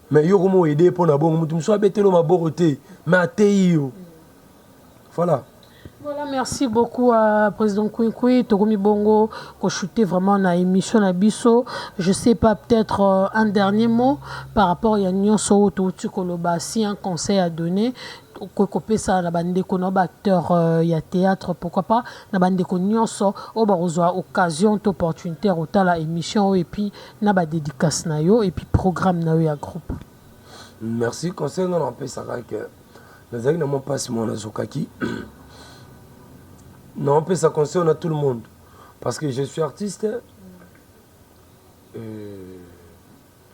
Mais yo comment aider pour na bon, tu me sois bêté ma boroté, ma teio. Voilà. Voilà, merci beaucoup à Président Kouikoui, Togomi Bongo, qu'on chutait vraiment dans l'émission Nabiso. Je ne sais pas, peut-être un dernier mot par rapport à Yannion Soto Tukoloba, si un conseil à donner. Kokopé ça na bande ko no acteur il y a théâtre pourquoi pas na bande ko nyonso o ba ozo occasion opportunité au la émission et puis na ba dédicace na yo et puis programme na yo ya groupe. Merci conseil on appelle ça que les amis n'ont pas si mon azokaki. Non, on peut ça concerne à tout le monde. Parce que je suis artiste.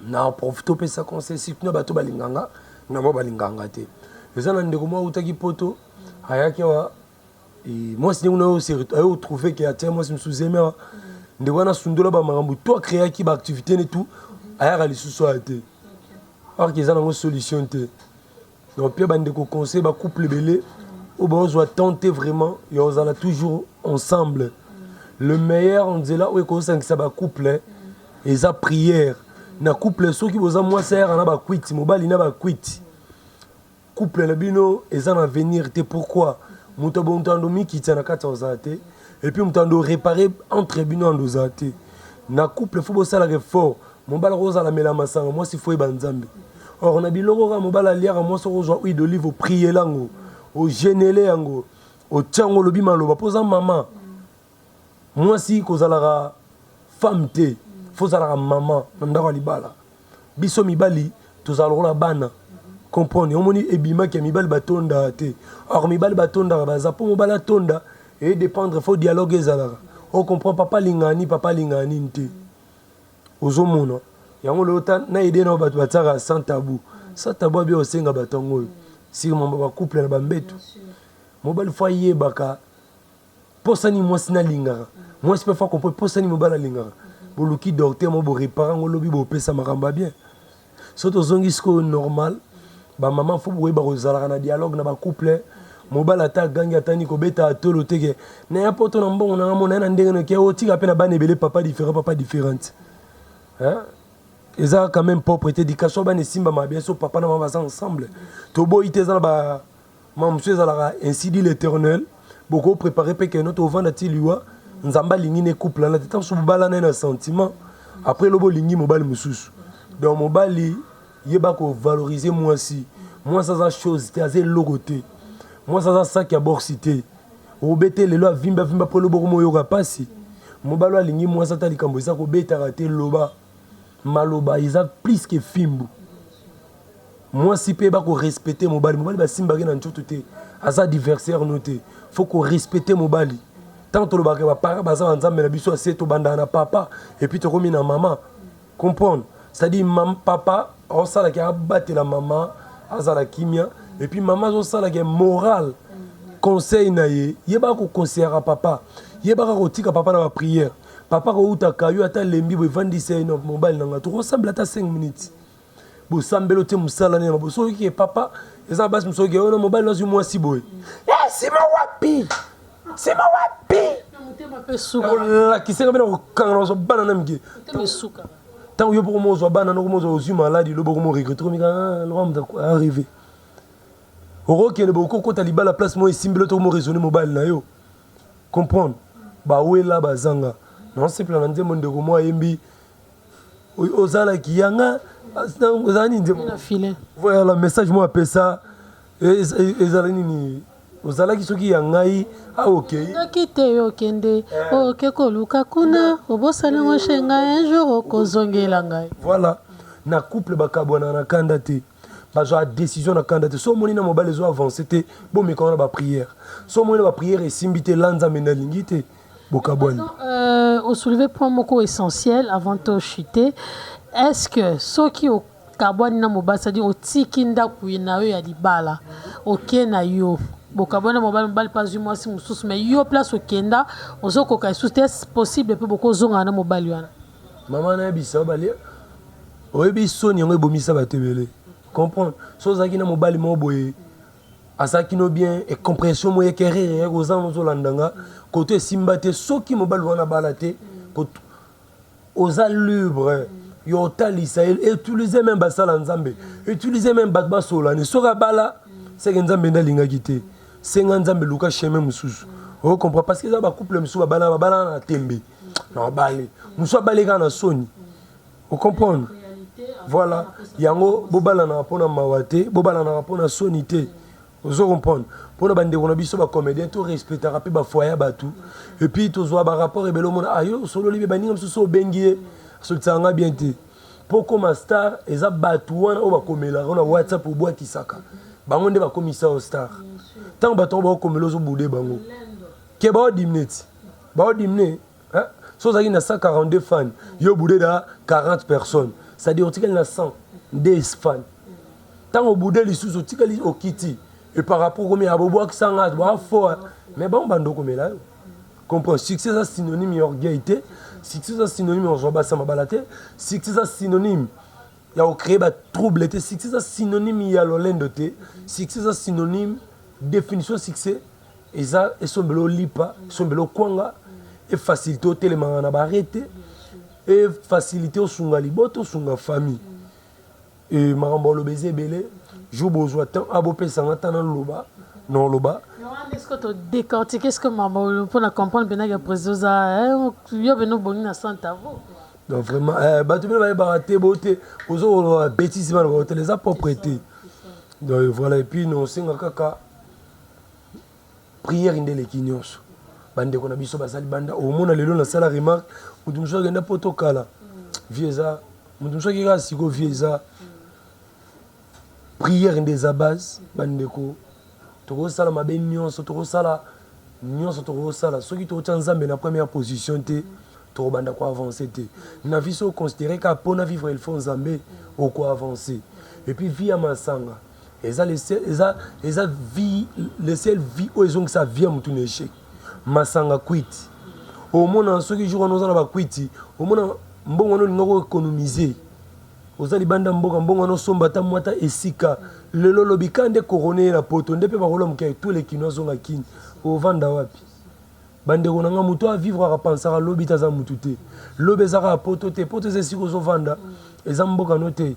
Non, profite de ça conseil. Si tu n'as pas de balinganga, tu n'as pas de balinganga. Et ça, on a moi utaki poto. Ayakiwa. Moi, si on a trouvé qu'il y a tellement moi, si je me souviens, de voir na sundola ba marambu. Toi, créer qui ba activité et tout. Ayaka les sous-soités. Alors qu'ils ont une solution. Donc, puis, il y a des conseils, des couples belés. On doit tenter vraiment, et on est toujours ensemble. Le meilleur, on dit là, où est-ce que ça va couple, et ça prière. Na couple, ceux qui vous ont moi, c'est un quit, mobile, il n'a quit. Couple, le bino, et ça va venir, pourquoi? Moutabon tandomi qui tient à 14 ans, et puis moutabon réparer entre bino en 12 ans. Na couple, il faut bosser la réforme. Mobile rose à la mélamasang, moi, s'il faut y banzambe. Or, on a dit, l'oro, mobile à lire, moi, sur rose, huile d'olive, au prier lango. Au génélé yango au tchango lobi maloba posa maman moi si kozala femme te fozala maman ndako libala biso mibali tozala la bana comprendre omoni ebima ke mibali batonda te or mibali batonda baza po mobala tonda et dépendre faut dialogue ezala on comprend papa lingani nte ozomona yango lota na idée na bato bataka sans tabou bi osenga batongo si mon couple na bambeto mobile foyer baka posani moi sina lingara moi je peux faire comprendre posani mobile lingara boluki docteur mo bo réparer ngolobi bo pesa makamba bien soto zongi sko normal ba maman faut boye ba rozala na dialogue na ba couple mobile ata gangi atani ko beta tolo teke na ya poto na mbongo na mona na ndenge ke o tika pe na bana ebele papa différente hein. Et ça quand même propreté d'éducation ba ne simba ma bien so papa na maman ensemble to bo ite za ba mamsue za la ainsi dit l'Éternel beaucoup préparer pe que notre vendre ti liwa nzamba lingi ne couple na tant so bala na sentiment après lobo lingi mobile mususu donc mobile yeba ko valoriser moi si moi ça chose te aze logoté moi ça qui a borsité obete le lo vimba pour lobo mo yoka pasi mobile lingi moi ça ta likambo ça ko beta raté loba maloba ils ont plus que fimbu moi si pe ba ko respecter mobali ba simba na nchoto te asa adversaire noté faut ko respecter mobali tant to lo ba ka para ba za nzambe na biso aseto banda na papa et puis to komi na maman comprendre c'est-à-dire maman papa on sala ki abattre la maman azala kimia et puis maman on sala ki moral conseil na ye ba ko conseiller à papa ba ko tika papa na ba prière. Papa ko uta kayo ata lembi bo vandise no mobile nanga to ressemble ata 5 minutes bo sambelo te musala ne bo so ki papa eza bas muso ke ono mobile no moi si boy c'est ma wapi na mutema pe suka la kisenga bena ko kanga so bana na mge mutema suka tant yo pour mo zo bana no mo zo ozu maladi lo bo mo regret ko mi ka l'homme da arriver oro ke le boko ko taliba la place mo esimbelo to mo raisonner mobile na yo comprendre ba wela bazanga non c'est plan nze monde ko mo yembi ozala kiyanga ozani nze voilà message moi appelle ça ezala nini ozala ki soki yangai OK nakite yo kende OK ko luka kuna obosana ngo shenga un jour okozongela ngai voilà na couple bakabona na kandate ba jo décision na kandate so moni na mobile zo avancer te bon mais quand on ba prière so moni ba prière et simbité lanza menalingi te. Au soulevé point moko essentiel avant de chuter. Est-ce que ceux qui au Kabouani na mobile, c'est-à-dire au tikinda kuina ya libala, ok na yo, bo Kabouani na mobile pas du mois si mususu mais yo place au kenda, ozo koka est possible peu beaucoup zonga na mobile yana. Maman na bisa bali. Oyebi soni ngo bomisa batebele. Comprendre. So zaki na mobile mo boye. Asaki no bien et compréhension moye kerere aux ans zo landanga. Côté simbate soki mobile wana balate aux libre yo talisa utiliser même basala nzambe utiliser même batba sola ne sera bala c'est que nzambe ndalinga kité senga nzambe luka chemin mususu o comprend parce que ça ba couple mususu bana na tembe na balé mususu balé kana soni o comprendre voilà yango bobala na pona mawate bobala na pona soni te ozo comprendre pona bande ko na biso ba comédien to respecter rapide ba foyer ba tout et puis to zo ba rapport e belo mona ayo solo libe baninga mususu bengie so tsanga bien te poko ma star eza batu wana o ba komela na WhatsApp o boa kisaka bango nde ba komisa au star tant bato ba komela zo boudé bango ke ba dimne hein so zaki na 142 fans yo boudé da 40 personnes ça dit otikali na 100 des fans tant au boudé li sous otikali o kiti et par rapport au combien abobo ki sanga ba fort mais bon bando komela comprends succès ça synonyme d'orgueillité succès ça synonyme en joba sama balate succès ça synonyme ya o créer ba trouble té succès ça synonyme ya lolendo té succès ça synonyme définition succès et ça et son belo lipa son belo kwanga et facilité au téléman na ba arrêter et facilité au sunga liboto sunga famille et marambo lo baiser belé jo besoin tant abopé sanga tant loba non loba. Est-ce que tu décortiques qu'est-ce que maman pour comprendre bien que président yo beno boni na santa vo donc vraiment ba tu me va barater beauté ozo bêtise ba les a propreté donc voilà et puis non singa kaka prière indele kinyos bande ko na biso basali banda au mona lelo na sala remarque mutu mso genda poto kala vieza mutu mso kika siko vieza prière indeza base bande ko tokosala mabe nyonso tokosala soki tokotia nzambe na première position te tokobanda ko avancer te na vie so considérer ka pona vivre il faut nzambe o ko avancer et puis vie ya masanga eza vie le seul vie o ezong sa vie mutu na échec masanga quit au mona soki jour on na ba quit au mona mbongo no lingo économiser ozali banda mboka mbongo no somba ta mwata esika lelo lobikande couronné na poto ndepe ba kolomo ke tous les kinozo nga kini o vanda wapi bande ko nga muto a vivre a penser lobi ta za mutu te lobi za poto te poto ze siko zo vanda eza mboka no te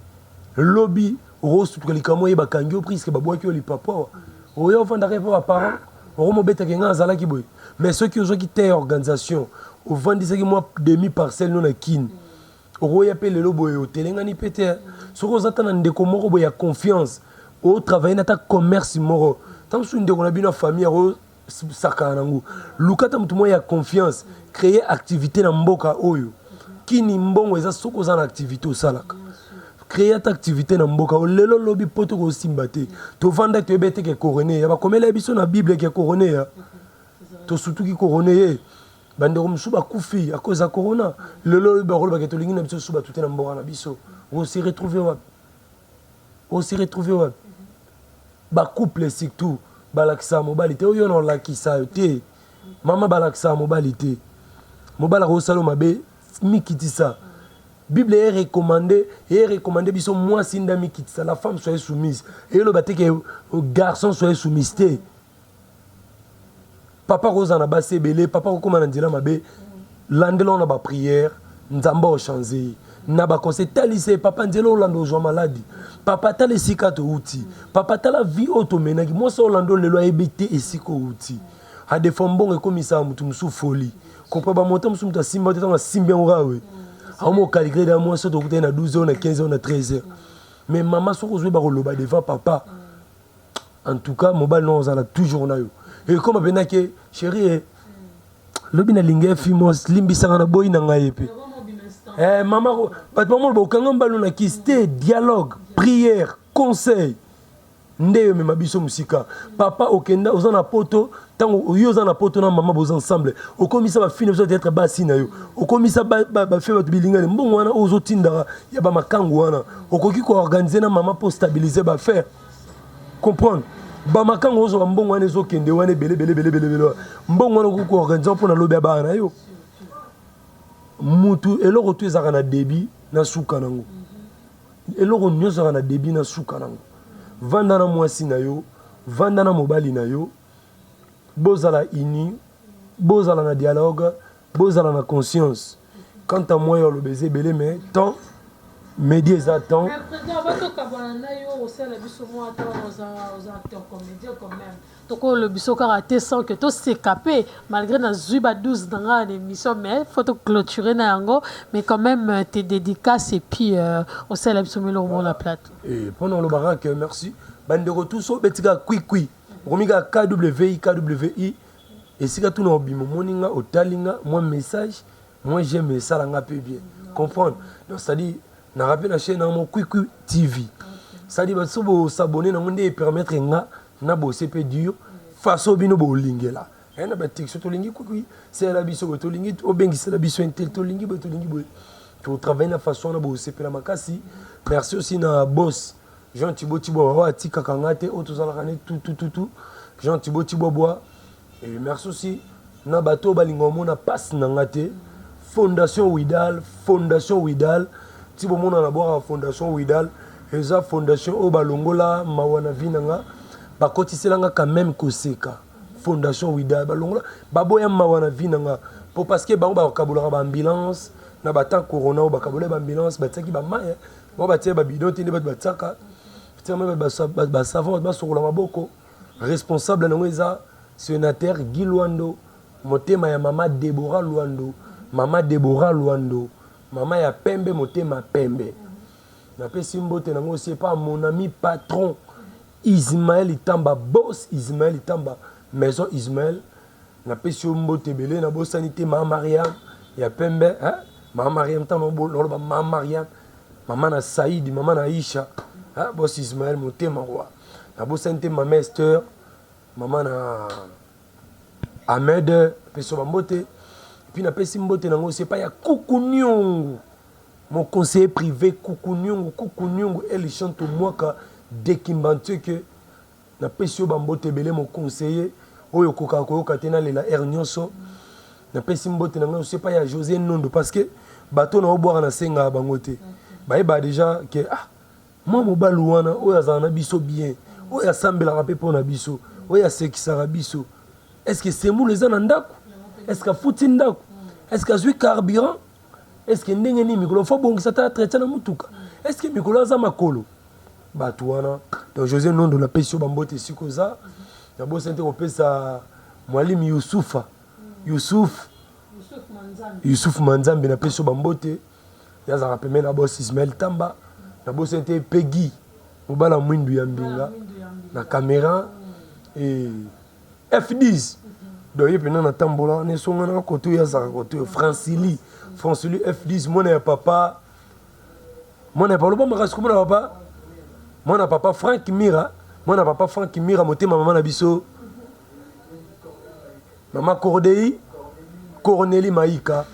lobi rosu tukalikamo ye bakangi o prise ke babwaki o lipapa o yo vanda ke pa parent o mo beta ke nga zala ki boy mais ceux qui ont qui té organisation o vandi ce qui moi demi parcelle non na kini o ya pe lelo boy o telengani pété soko zata na ndeko moko boy ya confiance au travail na ta commerce moro tant que ndeko na bino famille ro sakana ngo lukata mutu mo ya confiance créer activité na mboka oyo kini mbongo eza soko za na activité o salaka créer ta activité na mboka o lelo lobi poto ko simbate to vanda te bete ke couronné ya ba komela biso na bible ke couronné ya to surtout ki couronné bande ko msuba kufi à cause de corona lelo ba rolo ba ke to lingi na biso suba tout na mboka na biso on s'est retrouvé wa ba couple surtout balakisa mobilité oyo non lakisa te mama balakisa mobilité mobala ko salo mabe mikitisa bible est recommandé biso moi sinda mikitisa la femme soit soumise et le baté que garçon soit soumise te papa rosa na basse belé papa ko koma na ndila mabe landelo na ba prière nzamba o changer na ba conseil talise papa ndelo lando jo maladie papa tala esika to uti papa tala vie otomenaki moi so lando lelo ebité esiko uti a defo mbongo ekomisa mutu musu folie comprend ba montant musu mutu asimba to na simbi ngawe amo calculer da moi so to kuta na 12 heures na 15 heures na 13 heures mais maman so ko zo ba koloba devant papa en tout cas mobile non on a toujours na yo et comme benake chérie lobi na linge fimos limbisanga na boy na ngai pe maman bat maman bo kanga mbalo na kiste dialogue prière conseil ndeyo me mabiso musika papa okenda ozana poto tango yo ozana poto na maman boz ensemble okomisa ba fine besoin d'être basi na yo okomisa ba fait ba bilingane mbongo wana ozotinda ya ba makangu wana okoki ko organiser na maman pour stabiliser ba faire comprendre ba makangu ozo mbongo wana ezokende wana bele mbongo wana ko organiser pour na lobi ba na yo mutu eloko tu ezaka na débit na suka nango eloko nyonso ezaka na débit na suka nango vanda na mwasi na yo vanda na mobali na yo bozala ini bozala na dialogue bozala na conscience quant à moi yo le baiser belé mais tant média eza temps toko le biso karaté sans que tout s'écaper malgré na zuba 12 dans la émission mais faut clôturer na yango mais quand même tes dédicaces et puis au sein la biso melo la plate et pendant le baraque merci bandeko tous au betika kui romiga KWI et si tout no bimo moninga au talinga moi message moi j'aime ça la ngape bien comprendre donc ça dit na rappel la chaîne mon kui TV ça dit ba so s'abonner na monde permettre nga na bo CP dur face au bino bo lingela et na ba texte to lingi kui c'est la biso to lingi o bengi c'est la biso intel to lingi bo to travailler na façon na bo CP la makasi merci aussi na boss Jean Thibaut Thibaut atika kangate o to zala kané tout Jean Thibaut Thibaut bois et merci aussi na bato balingo mona passe na ngate Fondation Widal Thibaut mona na boire Fondation Widal eza fondation o balongola mawana vinanga bakotiselanga quand même koseka Fondation Widal balongola baboya mawana vinanga pour parce que bango bakabulaka ba ambulance na batan corona o bakabula ba ambulance bataki ba maya bo batie ba bidon bat bataka tellement ba savon ba sokola maboko responsable nango eza sénateur Guy Luando motema ya mama Deborah Luando mama ya pembe motema pembe na pesi mbote nango aussi pas mon ami patron Ismaël Itamba boss Ismaël Itamba maison Ismaël na pesi mbote belé na bosanité mama Mariam ya pembe hein mama Mariam tamba loloba mama Mariam mama na Saïd mama na Aïcha hein boss Ismaël motema roi na bosanité mama Esther mama na Ahmed pesi mbote puis na pesi mbote nango c'est pas ya Kukunyongo mon conseiller privé Kukunyongo elle chante moi ka dès qu'il m'entend que na pesi bambote belé mon conseiller oyo koka koyoka tena lela ernyoso na pesi mbote nango c'est pas ya José Nondo parce que bato na boire na senga bangote ba déjà que ah moi mobali wana oyo azana biso bien oyo asambela rapé pour na biso oyo asekisaka biso est-ce que c'est mou les anandako est-ce que fouti ndako est-ce que azui carburant est-ce que ndenge ni mikolo fo bongisa ta traiter na mutuka est-ce que mikolo aza makolo bato wana donc José Nondo na pesi bambote sikoza na bo sente kopesa mwalimu Youssouf Manzambe na pesi bambote yaza rapeme na boss Ismaël Tamba na bo sente Peggy mobala mwindu ya mbinga na caméra et F10 donc il y a un tambola on est sur un côté ya za côté Francili F10 mon papa le bon maras comme papa mon papa Franck Mira motema maman na biso maman Cornélie Maïka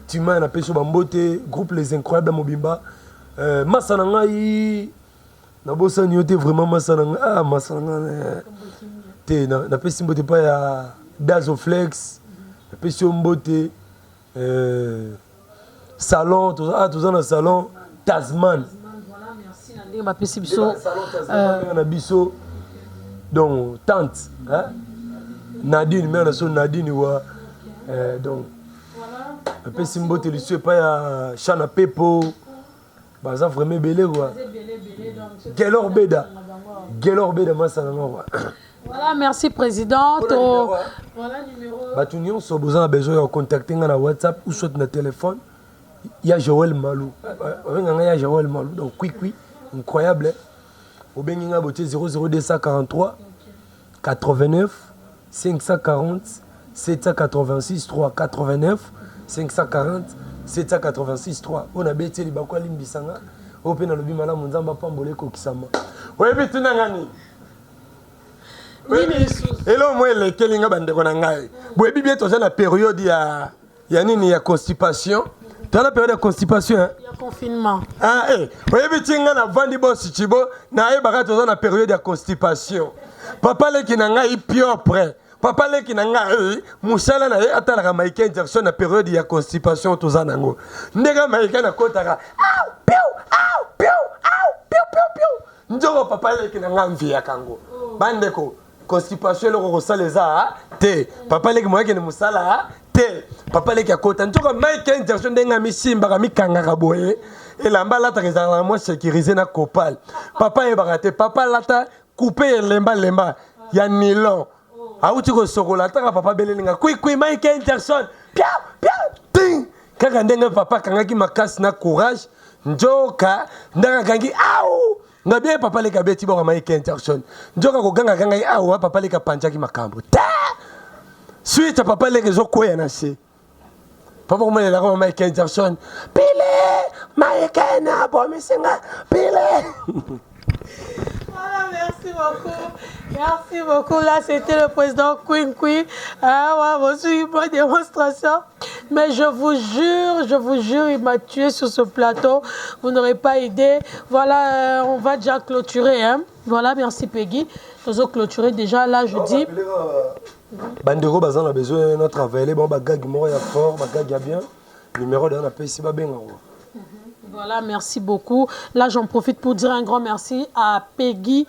Tima na peso bambote groupe Les Incroyables Mobimba Masana ngai na bossa nyote vraiment Masana ah Masana te na pesi mbote pa ya Dazoflex na pesi mbote salon tout ça na salon Tasman voilà merci na ndenge ba pesi biso na biso donc tante hein Nadine mère na so Nadine wa donc voilà na pesi mbote liso pa ya Chana Pepo baza vraiment belé quoi Gelor Beda Masana wa. Voilà, merci président. Voilà numéro. Batunion, si vous avez besoin de contacter na WhatsApp ou soit na téléphone, il y a Joël Malou. Il y a Joël Malou. Donc, oui, incroyable. Au Benginga Boté 00243 89 540 786 3 89 540 786 3. On a bêté les bakwa limbisanga. Au Pena Lobi Mala Munzamba Pambole Kokisama. Oui, mais tu n'as gagné. Hello moi le kelinga bandeko na ngai boyebi bien toza na période ya nini ya constipation toza na période ya constipation hein ya confinement ah boyebi tinga na vandi boss chibo na yebaka toza na période ya constipation papa leki na ngai propre papa leki na ngai musala na ye atalaka Michael Jackson na période ya constipation toza nango ndeka Michael na kotaka piu njoko papa leki na ngai mvia kango bandeko constipation le rosaleza te papa leki moyeke ne musala te papa leki akota ntoka Michael Jackson ndenga misimba ka mikanga boye et lamba lata ezala moi sécurisé na copal papa e baraté papa lata coupé lemba ya nylon auti ko sokola taka papa belelinga kui Michael Jackson pia ting kaka ndenge papa kangaki makasi na courage njoka ndanga kangi au nga bien papa le kabeti bo Michael Jackson njoka ko ganga kangai au papa le kapanjaki makambo ta suite papa le rezo koya na se papa comment la comme Michael Jackson pile Michael na bo misinga pile. Voilà, merci beaucoup. Là, c'était le président Queen. Ah, ouais, c'est une bonne démonstration. Mais je vous jure, il m'a tué sur ce plateau. Vous n'aurez pas idée. Voilà, on va déjà clôturer. Hein. Voilà, merci Peggy. Nous allons clôturer déjà. Là, je dis... Bandero, on a besoin de travailler. Bon, bagag mort, il y a fort, bagag y a bien. Numéro d'un appel ici, bien. Voilà, merci beaucoup. Là, j'en profite pour dire un grand merci à Peggy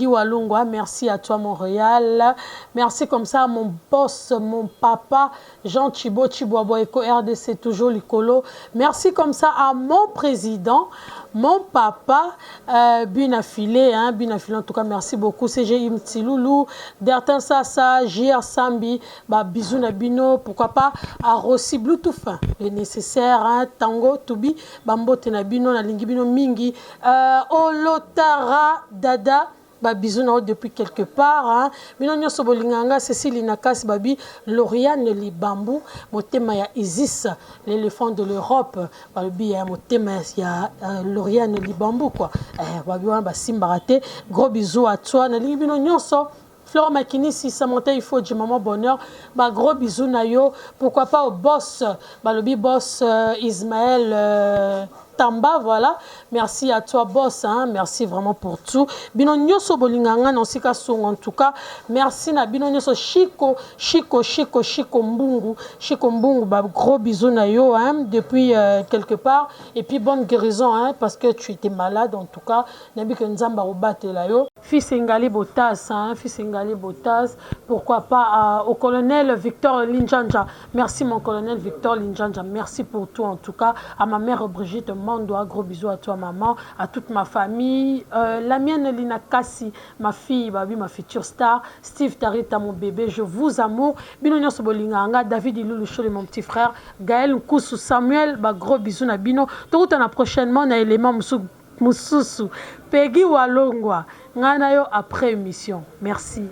Walungwa. Merci à toi, Montréal. Merci comme ça à mon boss, mon papa, Jean Chibo Eco RDC, toujours Licolo. Merci comme ça à mon président, mon papa, Binafilé, en tout cas, merci beaucoup. CGI Mtiloulou, Dertin Sassa, JR Sambi, bisous Nabino, pourquoi pas, à Rossi Bluetooth, le nécessaire, Tango, Toubi, Bambo Tenabino, Nalingibino Mingi, Olotara Dada, bisous depuis quelque part. Bino Sobolinganga, Cécile Nakas, Babi, Lauriane Libambu, Motema ya Isis, l'éléphant de l'Europe, Babi, Motema ya Lauriane Libambu, quoi. Babi, Simbarate, gros bisous à toi, Nalingibino Nyonso. Flore Makini, si ça montait, il faut du maman bonheur. Gros bisous Nayo. Pourquoi pas au boss, le boss Ismaël Tamba, voilà. Merci à toi, boss. Merci vraiment pour tout. Bino nyoso bolinganga non sika song en tout cas. Merci na bino nyoso Chico Mbungu. Chico Mbungu, gros bisous Nayo depuis quelque part. Et puis bonne guérison parce que tu étais malade en tout cas. Nabi que nzamba obate la yo. Fils Ngali Botas, pourquoi pas au colonel Victor Linjanja. Merci mon colonel Victor Linjanja, merci pour tout en tout cas. À ma mère Brigitte Mandoa, gros bisous à toi maman, à toute ma famille. La mienne Lina Kassi, ma fille, ma future star, Steve Tarita mon bébé, je vous amour. Bino Sobolinganga, David Iloulou Chole mon petit frère, Gaël Nkoussou, Samuel, gros bisous na bino. Tout à la prochainement na élément Moussousou, Peggy Walongwa. Ngana yo après émission. Merci.